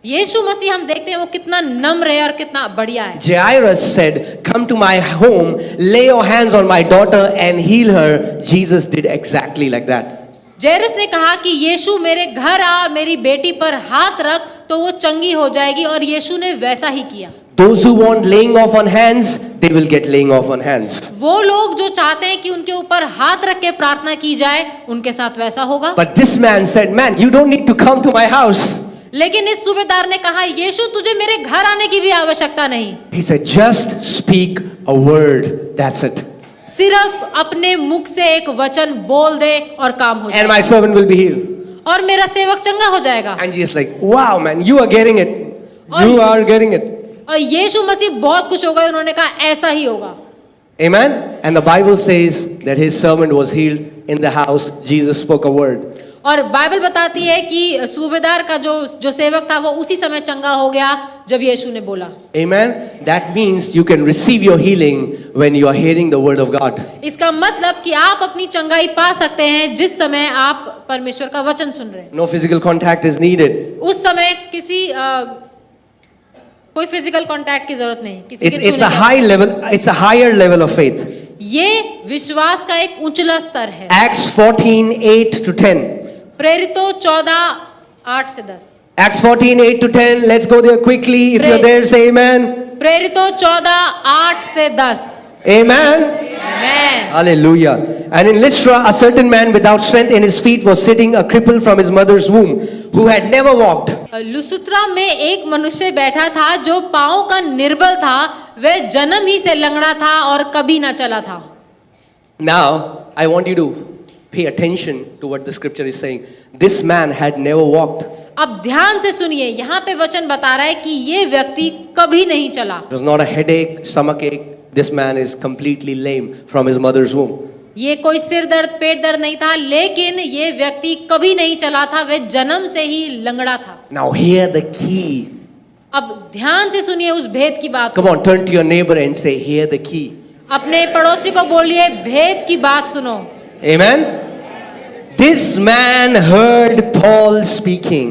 यीशु मसीह हम देखते हैं वो कितना नम्र है और कितना बढ़िया है। Jairus said, come to my home, lay your hands on my daughter and heal her. Jesus did exactly like that. जैरस ने कहा कि यीशु मेरे घर आ, मेरी बेटी पर हाथ रख तो वो चंगी हो जाएगी, और यीशु ने वैसा ही किया। Those who want laying off on hands, they will get laying off on hands. वो लोग जो चाहते हैं कि उनके ऊपर हाथ रख के प्रार्थना की जाए, उनके साथ वैसा होगा। But this man said, man, you don't need to come to my house. लेकिन इस सूबेदार ने कहा, यीशु तुझे मेरे घर आने की भी आवश्यकता नहीं। He said, just speak a word. That's it. सिर्फ अपने मुख से एक वचन बोल दे और काम हो And my जाएगा, servant will be healed. और मेरा सेवक चंगा हो जाएगा। And Jesus like, wow, man, you are getting it. You are getting it. और यीशु मसीह बहुत खुश हो गए, उन्होंने कहा ऐसा ही होगा। Amen. And the Bible says that his servant was healed in the house. Jesus spoke a word. और बाइबल बताती है कि सूबेदार का जो सेवक था वो उसी समय चंगा हो गया जब यीशु ने बोला। Amen. That means you can receive your healing when you are hearing the word of God. इसका मतलब कि आप अपनी चंगाई पा सकते हैं जिस समय आप परमेश्वर का वचन सुन रहे हैं। No physical contact is needed. उस समय कोई फिजिकल कांटेक्ट की जरूरत नहीं, किसी के It's a छूने high level. It's a higher level of faith. की। ये विश्वास का एक उंचला स्तर है। Acts 14:8-10. प्रेरितों 14:8-10। Acts 14:8-10. Let's go there quickly. If you're there, say amen. प्रेरितों 14:8-10। Amen. Amen. Hallelujah. And in Lystra, a certain man without strength in his feet was sitting, a cripple from his mother's womb, who had never walked. लुस्त्रा में एक मनुष्य बैठा था जो पांव का निर्बल था, वह जन्म ही से लंगड़ा था और कभी ना चला था। Now, I want you to pay attention to what the scripture is saying. This man had never walked. अब ध्यान से सुनिए, यहाँ पे वचन बता रहा है कि ये व्यक्ति कभी नहीं चला। It was not a headache, stomach ache. This man is completely lame from his mother's womb. ये कोई सिर दर्द, पेट दर्द नहीं था, लेकिन ये व्यक्ति कभी नहीं चला था, वह जन्म से ही लंगड़ा था। Now hear the key. अब ध्यान से सुनिए उस भेद की बात Come को। on, turn to your neighbor and say, hear the key. अपने पड़ोसी को बोलिए, भेद की बात सुनो। Amen. This man heard Paul speaking.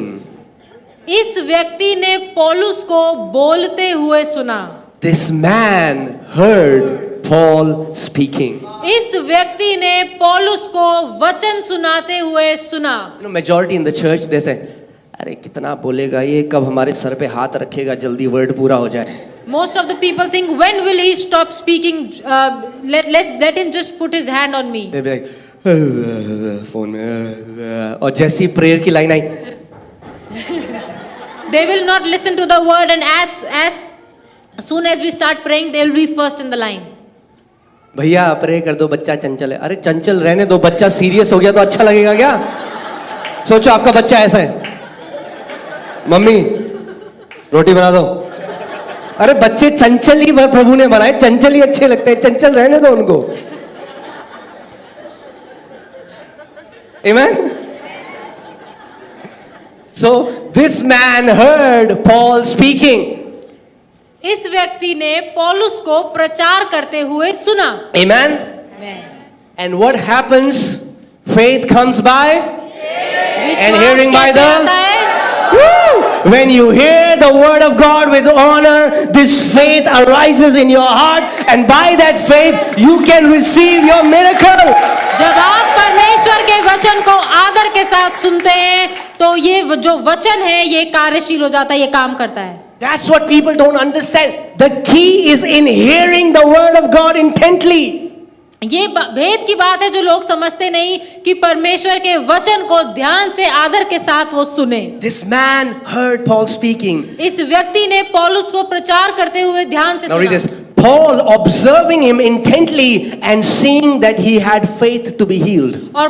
इस व्यक्ति ने पौलुस को बोलते हुए सुना। This man heard Paul speaking. इस व्यक्ति ने पौलुस को वचन सुनाते हुए सुना। You know, majority in the church they say, अरे कितना बोलेगा ये, कब हमारे सर पे हाथ रखेगा, जल्दी वर्ड पूरा हो जाए। Most of the people think, when will he stop speaking? Let him just put his hand on me. They'll be like, phone में, और जैसी प्रेयर की line I, They will not listen to the word, and as soon as we start praying, they will be first in the line. भैया pray कर दो, बच्चा चंचल है। अरे चंचल रहने दो, बच्चा सीरियस हो गया तो अच्छा लगेगा क्या? सोचो आपका बच्चा ऐसा है, मम्मी रोटी बना दो, अरे बच्चे चंचल ही प्रभु ने बनाए, चंचल ही अच्छे लगते हैं, चंचल रहने दो उनको। Amen? So this man heard Paul speaking. इस व्यक्ति ने पौलुस को प्रचार करते हुए सुना। Amen? And what happens? Faith comes by and hearing by विश्वास कैसे आता the... है? Woo! When you hear the word of God with honor, this faith arises in your heart, and by that faith you can receive your miracle. जब आप परमेश्वर के वचन को आदर के साथ सुनते हैं तो ये जो वचन है ये कार्यशील हो जाता है, ये काम करता है। That's what people don't understand. The key is in hearing the word of God intently. ये भेद की बात है जो लोग समझते नहीं कि परमेश्वर के वचन को ध्यान से आदर के साथ वो सुने। This man heard Paul speaking. इस व्यक्ति ने पौलुस को प्रचार करते हुए ध्यान से Now read सुना। this. Paul observing him intently and seeing that he had faith to be healed. और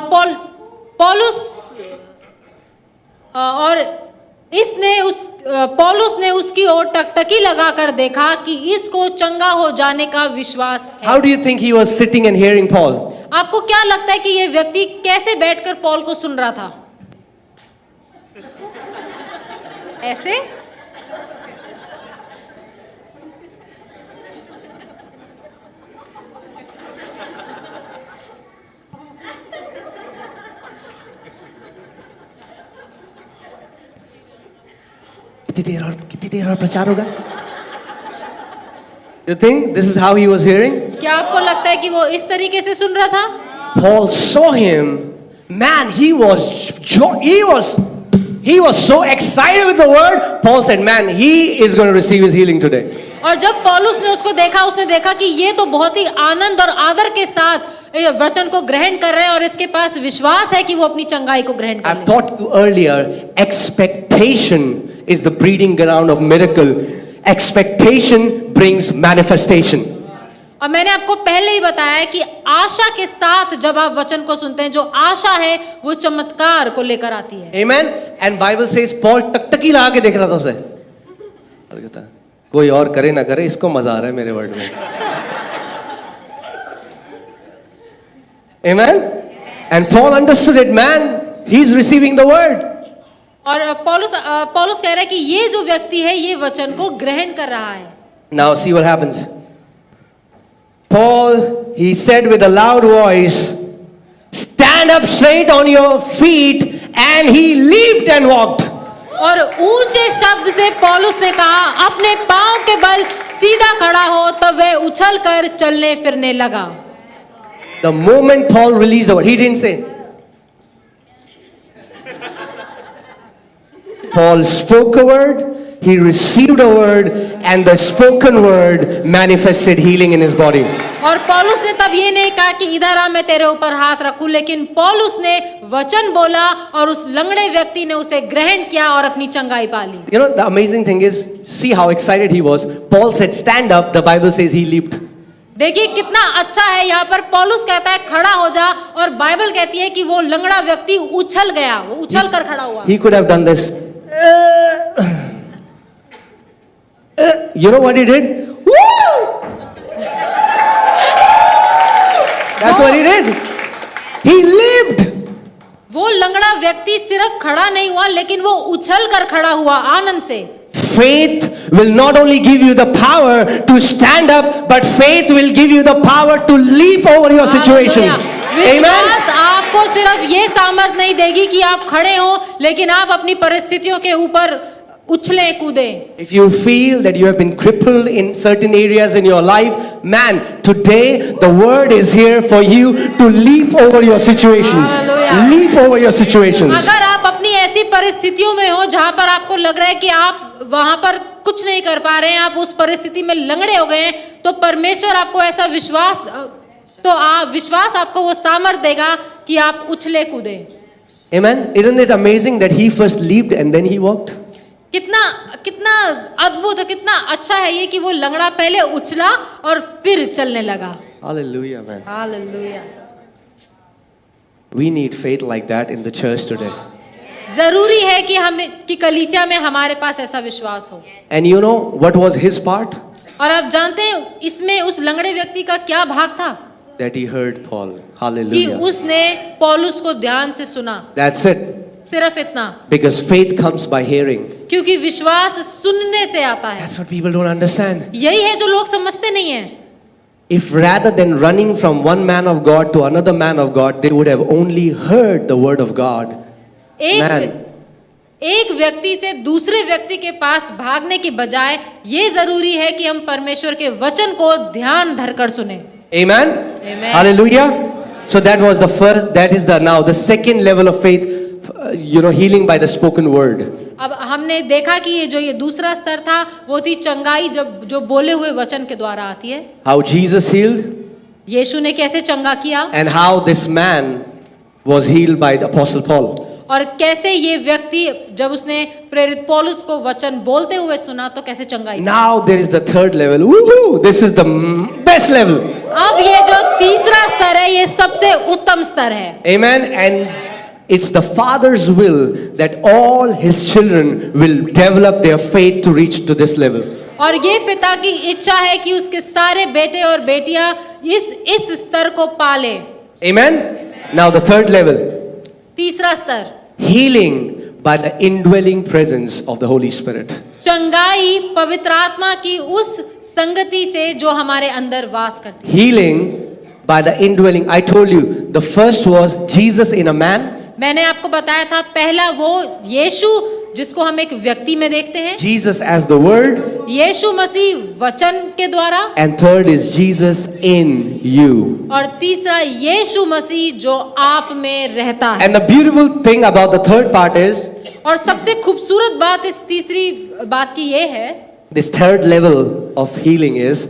पौलुस ने उसकी ओर टकटकी लगाकर देखा कि इसको चंगा हो जाने का विश्वास है। How do you think he was sitting and hearing Paul? आपको क्या लगता है कि ये व्यक्ति कैसे बैठकर पौल को सुन रहा था? ऐसे? कितनी देर और प्रचार होगा? You think this is how he was hearing? क्या आपको लगता है कि वो इस तरीके से सुन रहा था? Paul saw him. Man, he was so excited with the word. Paul said, man, he is going to receive his healing today. और जब पौलुस ने उसको देखा, उसने देखा कि ये तो बहुत ही आनंद और आदर के साथ वचन को ग्रहण कर रहे हैं और इसके पास विश्वास है कि वो अपनी चंगाई को ग्रहण I've करेंगे। taught you earlier, expectation is the breeding ground of miracle. Expectation brings manifestation. और मैंने आपको पहले ही बताया है कि आशा के साथ जब आप वचन को सुनते हैं, जो आशा है वो चमत्कार को लेकर आती है। Amen. And Bible says Paul टकटकी लगा के देख रहा था उसे। और कहता, कोई और करे ना करे, इसको मजा आ रहा है मेरे वर्ड में। Amen. And Paul understood it, man. He's receiving the word. और पौलुस कह रहा है कि ये जो व्यक्ति है ये वचन को ग्रहण कर रहा है। Now see what happens. Paul, he said with a loud voice, stand up straight on your feet, and he leaped and walked. और ऊंचे शब्द से पौलुस ने कहा, अपने पांव के बल सीधा खड़ा हो, तब वह उछलकर चलने फिरने लगा। The moment Paul released the word, he didn't say. Paul spoke a word, he received a word, and the spoken word manifested healing in his body. और पौलुस ने तब ये नहीं कहा कि इधर आ मैं तेरे ऊपर हाथ रखूं, लेकिन पौलुस ने वचन बोला और उस लंगड़े व्यक्ति ने उसे ग्रहण किया और अपनी चंगाई पा ली। You know, the amazing thing is, see how excited he was. Paul said, stand up. The Bible says he leaped. देखिए कितना अच्छा है, यहाँ पर पौलुस कहता है खड़ा हो जा, और बाइबल कहती है कि वो लंगड़ा व्यक्ति उछल गया, वो उछल कर खड़ा हुआ। He could have done this. You know what he did? Woo! That's what he did. He leaped. वो लंगड़ा व्यक्ति सिर्फ खड़ा नहीं हुआ, लेकिन वो उछल कर खड़ा हुआ आनंद से। Faith will not only give you the power to stand up, but faith will give you the power to leap over your situations. Amen. विश्वास आपको सिर्फ ये सामर्थ नहीं देगी कि आप खड़े हो, लेकिन आप अपनी परिस्थितियों के ऊपर उछले कूदे। If you feel that you have been crippled in certain areas in your life, man, today the word is here for you to leap over your situations. Hallelujah. Leap over your situations. अगर आप अपनी ऐसी परिस्थितियों में हो जहां पर आपको लग रहा है कि आप वहां पर कुछ नहीं कर पा रहे हैं, आप उस परिस्थिति में लंगड़े हो गए हैं, तो परमेश्वर आपको ऐसा विश्वास आपको वो सामर्थ देगा कि आप उछले कूदे। Amen. Isn't it amazing that he first leaped and then he walked? कितना अद्भुत है, कितना अच्छा है ये कि वो लंगड़ा पहले उछला और फिर चलने लगा। Hallelujah, man. Hallelujah. We need faith like that in the church today. जरूरी है कि कि कलीसिया में हमारे पास ऐसा विश्वास हो। And you know what was his part? और आप जानते हैं इसमें उस लंगड़े व्यक्ति का क्या भाग था? That he heard Paul. कि Hallelujah. उसने पौलुस को ध्यान से सुना। That's it. सिर्फ इतना, Because faith comes by hearing. क्योंकि विश्वास सुनने से आता है। That's what people don't understand. यही है जो लोग समझते नहीं हैं। If rather than running from one man of God to another man of God, they would have only heard the word of God. Man. एक व्यक्ति से दूसरे व्यक्ति के पास भागने की बजाय ये जरूरी है कि हम परमेश्वर के वचन को ध्यान धरकर सुने। Amen? Amen. Hallelujah. So that was the first, that is the second level of faith, healing by the spoken word. अब हमने देखा कि ये दूसरा स्तर था, वो थी चंगाई जो बोले हुए वचन के द्वारा आती है। How Jesus healed. यीशु ने कैसे चंगा किया, And how this man was healed by the Apostle Paul. और कैसे ये व्यक्ति जब उसने प्रेरित पौलुस को वचन बोलते हुए सुना तो कैसे चंगाई। Now there is the third level. Woohoo! This is the best level. अब ये जो तीसरा स्तर है ये सबसे उत्तम स्तर है। Amen. And it's the Father's will that all his children will develop their faith to reach to this level. और ये पिता की इच्छा है कि उसके सारे बेटे और बेटियां इस स्तर को पाले। Amen. Now the third level. तीसरा स्तर, Healing by the indwelling presence of the Holy Spirit. चंगाई पवित्र आत्मा की उस संगति से जो हमारे अंदर वास करती है। Healing by the indwelling. I told you, the first was Jesus in a man. मैंने आपको बताया था पहला वो यीशु जिसको हम एक व्यक्ति में देखते हैं, Jesus as the Word. यीशु मसीह वचन के द्वारा, And third is Jesus in you. और तीसरा यीशु मसीह जो आप में रहता है। And the beautiful thing about the third part is, और सबसे खूबसूरत बात इस तीसरी बात की ये है, this third level of healing is,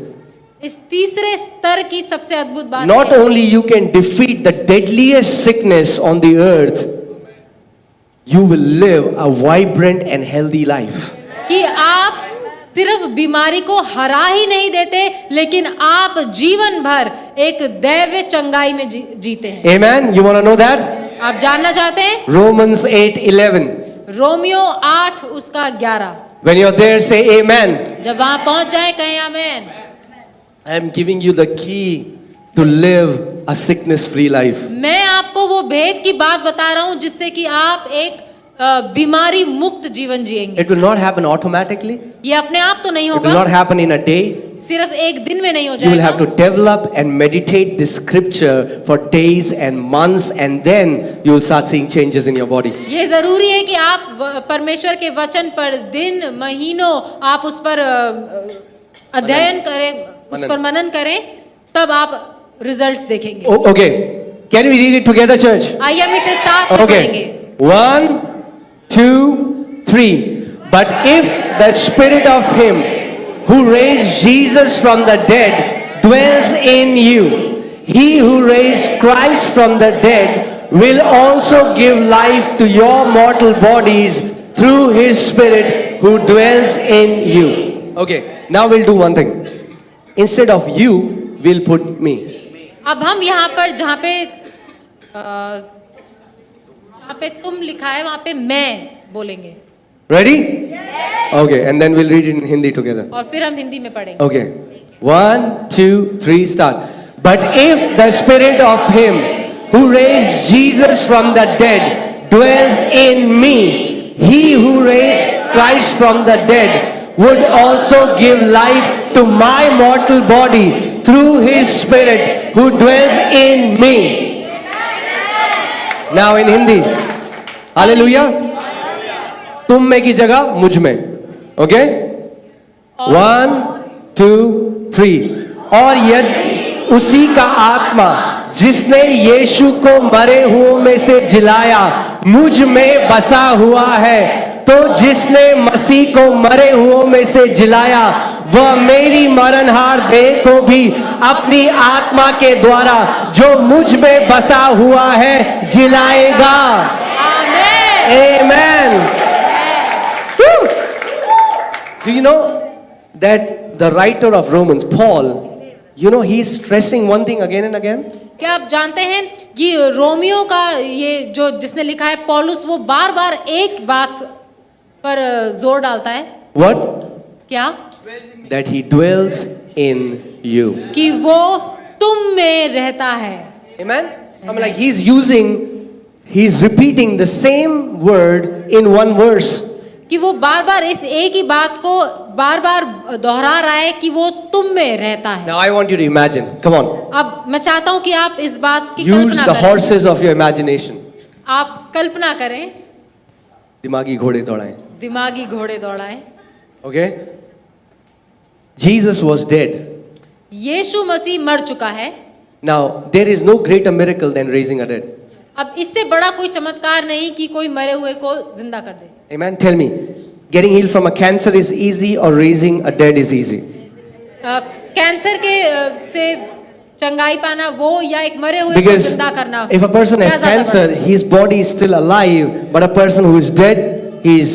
इस तीसरे स्तर की सबसे अद्भुत बात not है, only you can defeat the deadliest sickness on the earth, you will live a vibrant and healthy life. कि आप सिर्फ बीमारी को हरा ही नहीं देते, लेकिन आप जीवन भर एक दैवीय चंगाई में जीते हैं। Amen. You want to know that? आप जानना चाहते हैं? Romans 8:11. रोमियो 8 उसका 11। When you're there, say Amen. जब वहां पहुंच जाए कहें आमेन। I am giving you the key to live a sickness-free life. मैं आपको वो भेद की बात बता रहा हूं जिससे कि आप एक बीमारी मुक्त जीवन जिएंगे। It will not happen automatically. ये अपने आप तो नहीं It will होगा, not happen in a day. सिर्फ एक दिन में नहीं हो You will have जाएगा। to develop and meditate this scripture for days and months, and then you will start seeing changes in your body. ये जरूरी है कि आप परमेश्वर के वचन पर दिन महीनों आप उस पर अध्ययन करें, उस पर मनन करें, तब आप रिजल्ट्स देखेंगे। Oh, okay. Can we read it together, church? आइए हम इसे साथ में Okay. पढ़ेंगे। 1, 2, 3. But if the spirit of him who raised Jesus from the dead dwells in you, he who raised Christ from the dead will also give life to your mortal bodies through his spirit who dwells in you. Okay, now we'll do one thing. Instead of you, we'll put me. अब हम यहाँ पर जहाँ पे तुम लिखा है वहाँ पे मैं बोलेंगे। Ready? Okay, and then we'll read it in Hindi together. और फिर हम हिंदी में पढ़ेंगे। Okay. 1, 2, 3, start. But if the spirit of him who raised Jesus from the dead dwells in me, he who raised Christ from the dead would also give life to my mortal body through his spirit who dwells in me. Now in Hindi. Hallelujah. तुम में की जगह मुझ में. Okay? 1, 2, 3. और यदि उसी का आत्मा जिसने यीशु को मरे हुओं में से जिलाया मुझ में बसा हुआ है, तो जिसने मसीह को मरे हुओं में से जिलाया वह मेरी मरणहार देह को भी अपनी आत्मा के द्वारा जो मुझ में बसा हुआ है जिलाएगा। Amen. Woo. Do you know that the writer of Romans, Paul, he's stressing one thing again and again? क्या आप जानते हैं कि रोमियो का ये जो जिसने लिखा है पौलुस, वो बार बार एक बात पर जोर डालता है। What? क्या? That he dwells in you. कि वो तुम में रहता है। Amen? I mean, like he's repeating the same word in one verse. कि वो बार बार इस एक ही बात को बार बार दोहरा रहा है कि वो तुम में रहता है। Now I want you to imagine. Come on. अब मैं चाहता हूं कि आप इस बात की Use कल्पना the करें। horses of your imagination. आप कल्पना करें, दिमागी घोड़े दौड़ाएं. दिमागी घोड़े दौड़ाएं। Okay? Jesus was dead. यीशु मसीह मर चुका है। Now there is no greater miracle than raising a dead. अब इससे बड़ा कोई चमत्कार नहीं कि कोई मरे हुए को जिंदा कर दे। Amen. Tell me, getting healed from a cancer is easy or raising a dead is easy? Cancer के से चंगाई पाना वो या एक मरे हुए को Because जिंदा करना। if a person has क्या ज्यादा cancer, बड़ा? his body is still alive, but a person who is dead, he is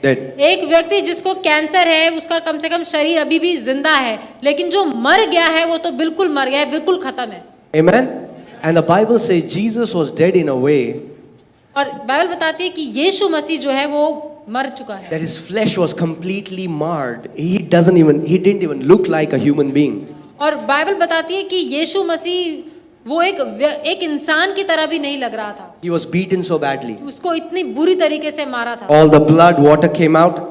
dead. एक व्यक्ति जिसको कैंसर है उसका कम से कम शरीर अभी भी जिंदा है, लेकिन जो मर गया है वो तो बिल्कुल मर गया है, बिल्कुल खत्म है। Amen. And the Bible says Jesus was dead in a way और बाइबल बताती है कि यीशु मसीह जो है वो मर चुका है। that his flesh was completely marred. He didn't even look like a human being. और बाइबल बताती है कि यीशु मसीह वो एक इंसान की तरह भी नहीं लग रहा था। He was beaten so badly. उसको इतनी बुरी तरीके से मारा था। All the blood, water came out.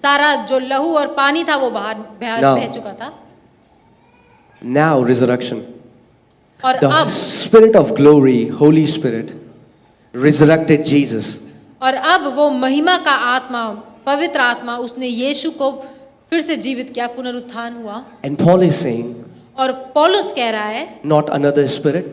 सारा जो लहू और पानी था वो बाहर बह चुका था। Now resurrection. और The अब Spirit of glory, Holy Spirit, resurrected Jesus. और अब वो महिमा का आत्मा, पवित्र आत्मा, उसने यीशु को फिर से जीवित किया, पुनरुत्थान हुआ। And Paul is saying, और पौलुस कह रहा है not another spirit,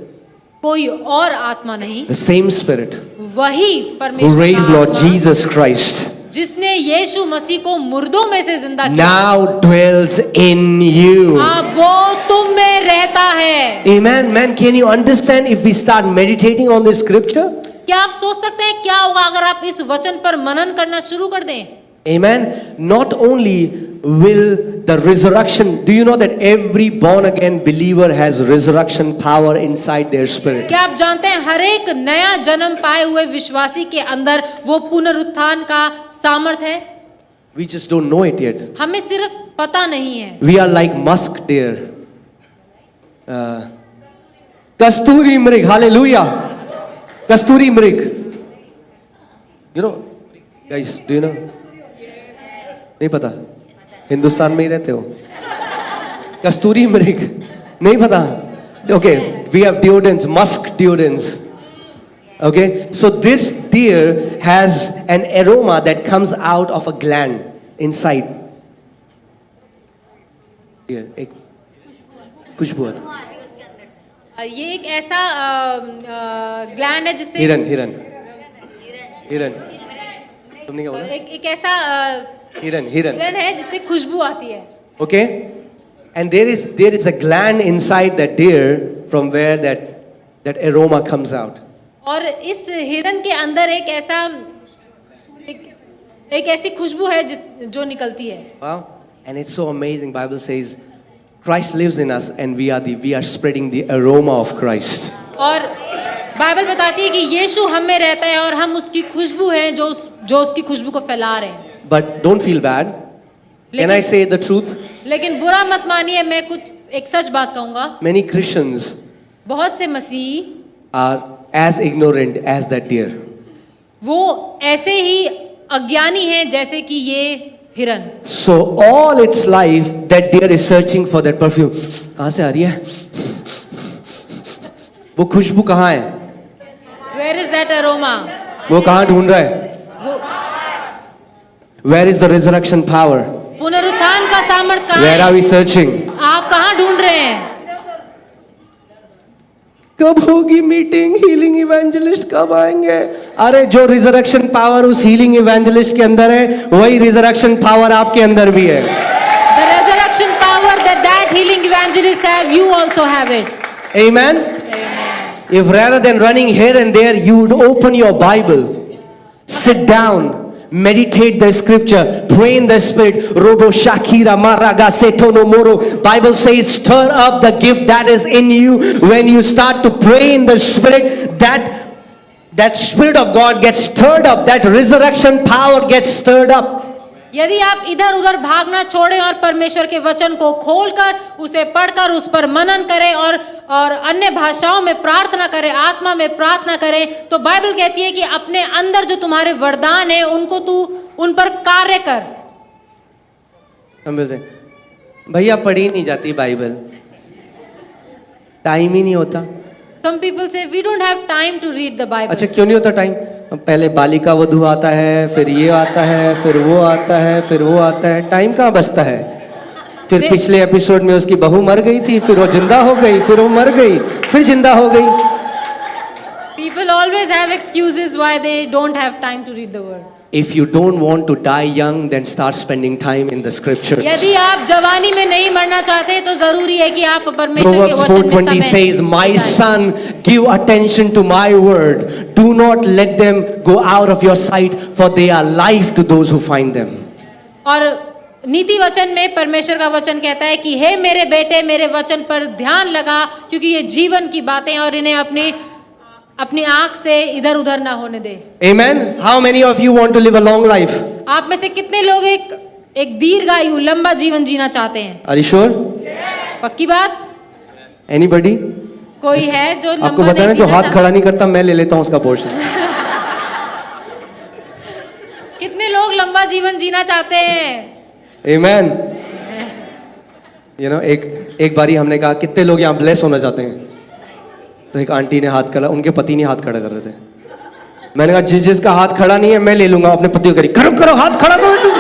कोई और आत्मा नहीं, the same Spirit वही who परमेश्वर raised का Lord आत्मा Jesus Christ जिसने यीशु मसीह को मुर्दों में से जिंदा किया, now dwells in you. अब वो तुम में रहता है। Amen. Man, can you understand if we start meditating on this scripture? क्या आप सोच सकते हैं क्या होगा अगर आप इस वचन पर मनन करना शुरू कर दें? Amen. Not only will the resurrection, do you know that every born again believer has resurrection power inside their spirit? क्या आप जानते हैं हर एक नया जन्म पाए हुए विश्वासी के अंदर वो पुनरुत्थान का सामर्थ है? We just don't know it yet. हमें सिर्फ पता नहीं है। We are like musk deer. Kasturi mrig, hallelujah. Kasturi mrig. You know, guys, do you know? नहीं पता, हिंदुस्तान में ही रहते हो। कस्तूरी मृग नहीं पता? Okay, we have deodorants, musk deodorants. Okay, so this deer has an aroma that comes out of a gland inside. Deer, एक खुशबू आता। ये एक ऐसा ग्लैंड है जिससे हिरन हिरन हिरन तुमने क्या बोला? एक ऐसा हिरन हिरन ग्लैंड है जिससे खुशबू आती है। Okay, and there is a gland inside that deer from where that aroma comes out. और इस हिरन के अंदर एक ऐसी खुशबू है जो निकलती है। Wow, and it's so amazing. Bible says Christ lives in us and we are spreading the aroma of Christ. और बाइबल बताती है कि यीशु हम में रहता है और हम उसकी खुशबू हैं जो उसकी खुशबू को फैला रहे हैं। But don't feel bad. Can I say the truth? लेकिन बुरा मत मानिए, मैं एक सच बात कहूंगा। Many Christians बहुत से मसीही are as ignorant as that deer. वो ऐसे ही अज्ञानी हैं जैसे कि ये हिरन। So all its life that deer is searching for that perfume. कहाँ से आ रही है? वो खुशबू कहाँ है? Where is that aroma? वो कहाँ ढूंढ रहा है? Where is the resurrection power? पुनरुत्थान का सामर्थ कहाँ Where are है? we searching? आप कहाँ ढूंढ रहे हैं? कब होगी मीटिंग? हीलिंग इवेंजलिस्ट कब आएंगे? अरे जो रिजरेक्शन पावर उस हीलिंग इवेंजलिस्ट के अंदर है वही रिजरेक्शन पावर आपके अंदर भी है। The resurrection power that healing evangelists have, you also have it. Amen. Amen. If rather than running here and there, you would open your Bible, sit down, Meditate the scripture. Pray in the spirit. Robo Shakira Maraga Setono Moro. Bible says, stir up the gift that is in you. When you start to pray in the spirit, that spirit of God gets stirred up. That resurrection power gets stirred up. यदि आप इधर उधर भागना छोड़ें और परमेश्वर के वचन को खोलकर उसे पढ़कर उस पर मनन करें और अन्य भाषाओं में प्रार्थना करें, आत्मा में प्रार्थना करें, तो बाइबल कहती है कि अपने अंदर जो तुम्हारे वरदान है उनको तू उन पर कार्य कर। हम बोलते हैं, भैया पढ़ी नहीं जाती बाइबल, टाइम ही नहीं होता। Some people say we don't have time to read the Bible. अच्छा क्यों नहीं होता टाइम? पहले बालिका वधू आता है, फिर ये आता है, फिर वो आता है, फिर वो आता है, टाइम कहाँ बचता है? फिर पिछले एपिसोड में उसकी बहू मर गई थी, फिर वो जिंदा हो गई, फिर वो मर गई, फिर जिंदा हो गई। People always have excuses why they don't have time to read the word. If you don't want to die young, then start spending time in the scriptures. यदि आप जवानी में नहीं मरना चाहते तो जरूरी है कि आप परमेश्वर के Proverbs वचन में 4:20 says, "My son, give attention to my word. Do not let them go out of your sight, for they are life to those who find them." और नीति वचन में परमेश्वर का वचन कहता है कि हे मेरे बेटे, मेरे वचन पर ध्यान लगा, क्योंकि ये जीवन की बातें और इन्हें अपनी आंख से इधर उधर ना होने दे। Amen. How many of you want to live a long life? आप में से कितने लोग एक दीर्घायु लंबा जीवन जीना चाहते हैं? Are you sure? पक्की बात? Anybody? कोई है जो लंबा आपको पता है ना, जो हाथ खड़ा नहीं करता मैं ले लेता हूँ उसका पोर्शन। कितने लोग लंबा जीवन जीना चाहते हैं? Amen. एक बारी हमने कहा कितने लोग यहाँ ब्लेस होना चाहते हैं, तो एक आंटी ने हाथ खड़ा, उनके पति नहीं हाथ खड़ा कर रहे थे। मैंने कहा जिसका हाथ खड़ा नहीं है मैं ले लूंगा, अपने पति को करी, करो करो हाथ खड़ा करो तुम।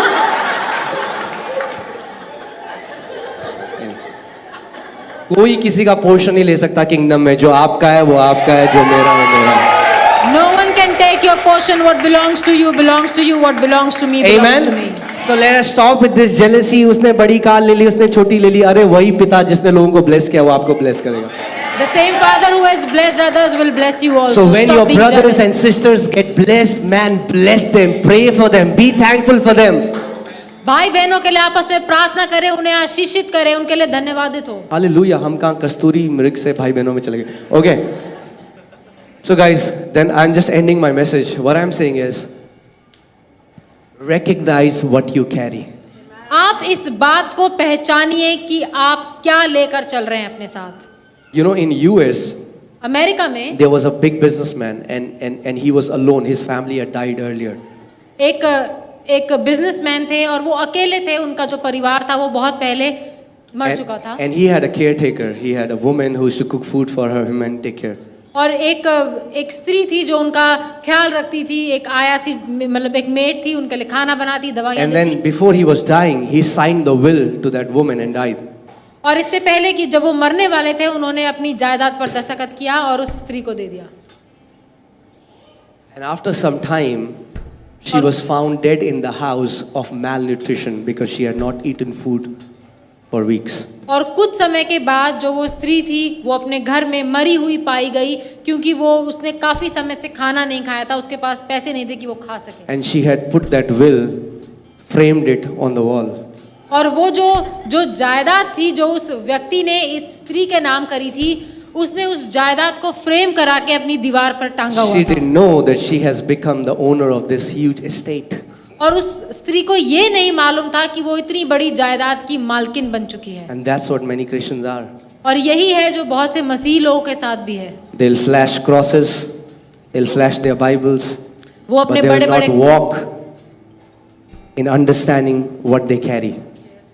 कोई किसी का पोर्शन नहीं ले सकता किंगडम में, जो आपका है वो आपका है, जो मेरा है मेरा है। No one can take your portion. What belongs to you belongs to you. What belongs to me belongs to me. So let us stop with this jealousy. उसने बड़ी कार ले ली, उसने छोटी ले ली। अरे वही पिता जिसने लोगों को ब्लेस किया वो आपको ब्लेस करेगा। The same Father who has blessed others will bless you also. So when Stop your being brothers jealous. and sisters get blessed, man, bless them, pray for them, be thankful for them. भाई बहनों के लिए आपस में प्रार्थना करें, उन्हें आशीषित करें, उनके लिए धन्यवादित हो। हालेलुया। हम कहाँ कस्तूरी मृग से भाई बहनों में चले गए। Okay. So guys, then I'm just ending my message. What I'm saying is, recognize what you carry. आप इस बात को पहचानिए कि आप क्या लेकर चल रहे हैं अपने साथ। You know, in US, America में there was a big businessman and he was alone. His family had died earlier. एक बिजनेसमैन थे और वो अकेले थे, उनका जो परिवार था वो बहुत पहले मर चुका था। And he had a caretaker. He had a woman who used to cook food for him and take care. और एक स्त्री थी जो उनका ख्याल रखती थी, एक आयासी मतलब एक मेड थी, उनके लिए खाना बनाती, दवाइयाँ And then देती। before he was dying, he signed the will to that woman and died. और इससे पहले कि जब वो मरने वाले थे, उन्होंने अपनी जायदाद पर दस्तखत किया और उस स्त्री को दे दिया। And after some time, she was found dead in the house of malnutrition because she had not eaten food for weeks. और कुछ समय के बाद जो वो स्त्री थी वो अपने घर में मरी हुई पाई गई, क्योंकि वो उसने काफी समय से खाना नहीं खाया था, उसके पास पैसे नहीं थे कि वो खा सके। And she had put that will, framed it on the wall. और वो जो जायदाद थी जो उस व्यक्ति ने इस स्त्री के नाम करी थी, उसने उस जायदाद को फ्रेम करा के अपनी दीवार पर टांगा हुआ She था। didn't know that she has become the owner of this huge estate. और उस स्त्री को ये नहीं मालूम था कि वो इतनी बड़ी जायदाद की मालकिन बन चुकी है। And that's what many Christians are. और यही है जो बहुत से मसीह लोगों के साथ भी है। They'll flash crosses, they'll flash their Bibles, वो but अपने they will बड़े not बड़े walk in understanding what they carry.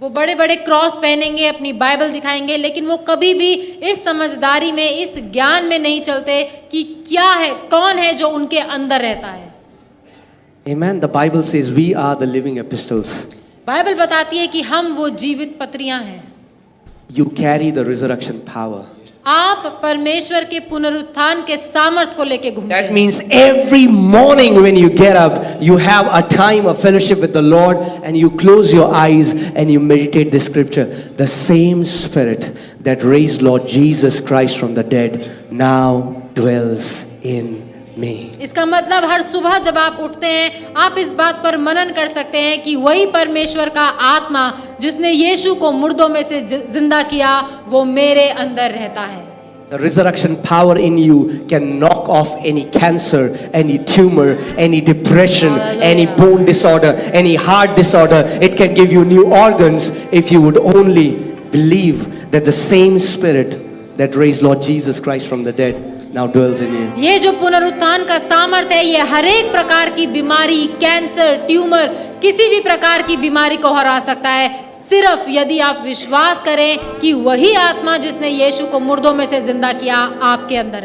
वो बड़े बड़े क्रॉस पहनेंगे, अपनी बाइबल दिखाएंगे, लेकिन वो कभी भी इस समझदारी में, इस ज्ञान में नहीं चलते कि क्या है, कौन है जो उनके अंदर रहता है। Amen. The Bible says we are the living epistles. Bible बताती है कि हम वो जीवित पत्रियां हैं। You carry the resurrection power. आप परमेश्वर के पुनरुत्थान के सामर्थ को लेके घूमते That हैं। means every morning when you get up, you have a time of fellowship with the Lord and you close your eyes and you meditate the scripture. The same spirit that raised Lord Jesus Christ from the dead now dwells in me. इसका मतलब हर सुबह जब आप उठते हैं आप इस बात पर मनन कर सकते हैं कि वही परमेश्वर का आत्मा जिसने यीशु को मुर्दों में से जिंदा किया वो मेरे अंदर रहता है। The resurrection power in you can knock off any cancer, any tumor, any depression, Hallelujah. any bone disorder, any heart disorder. It can give you new organs if you would only believe that the same spirit that raised Lord Jesus Christ from the dead now dwells in you. ये जो पुनरुत्थान का सामर्थ्य है ये हर एक प्रकार की बीमारी, कैंसर, ट्यूमर, किसी भी प्रकार की बीमारी को हरा सकता है, सिर्फ यदि आप विश्वास करें कि वही आत्मा जिसने यीशु को मुर्दों में से जिंदा किया आपके अंदर है।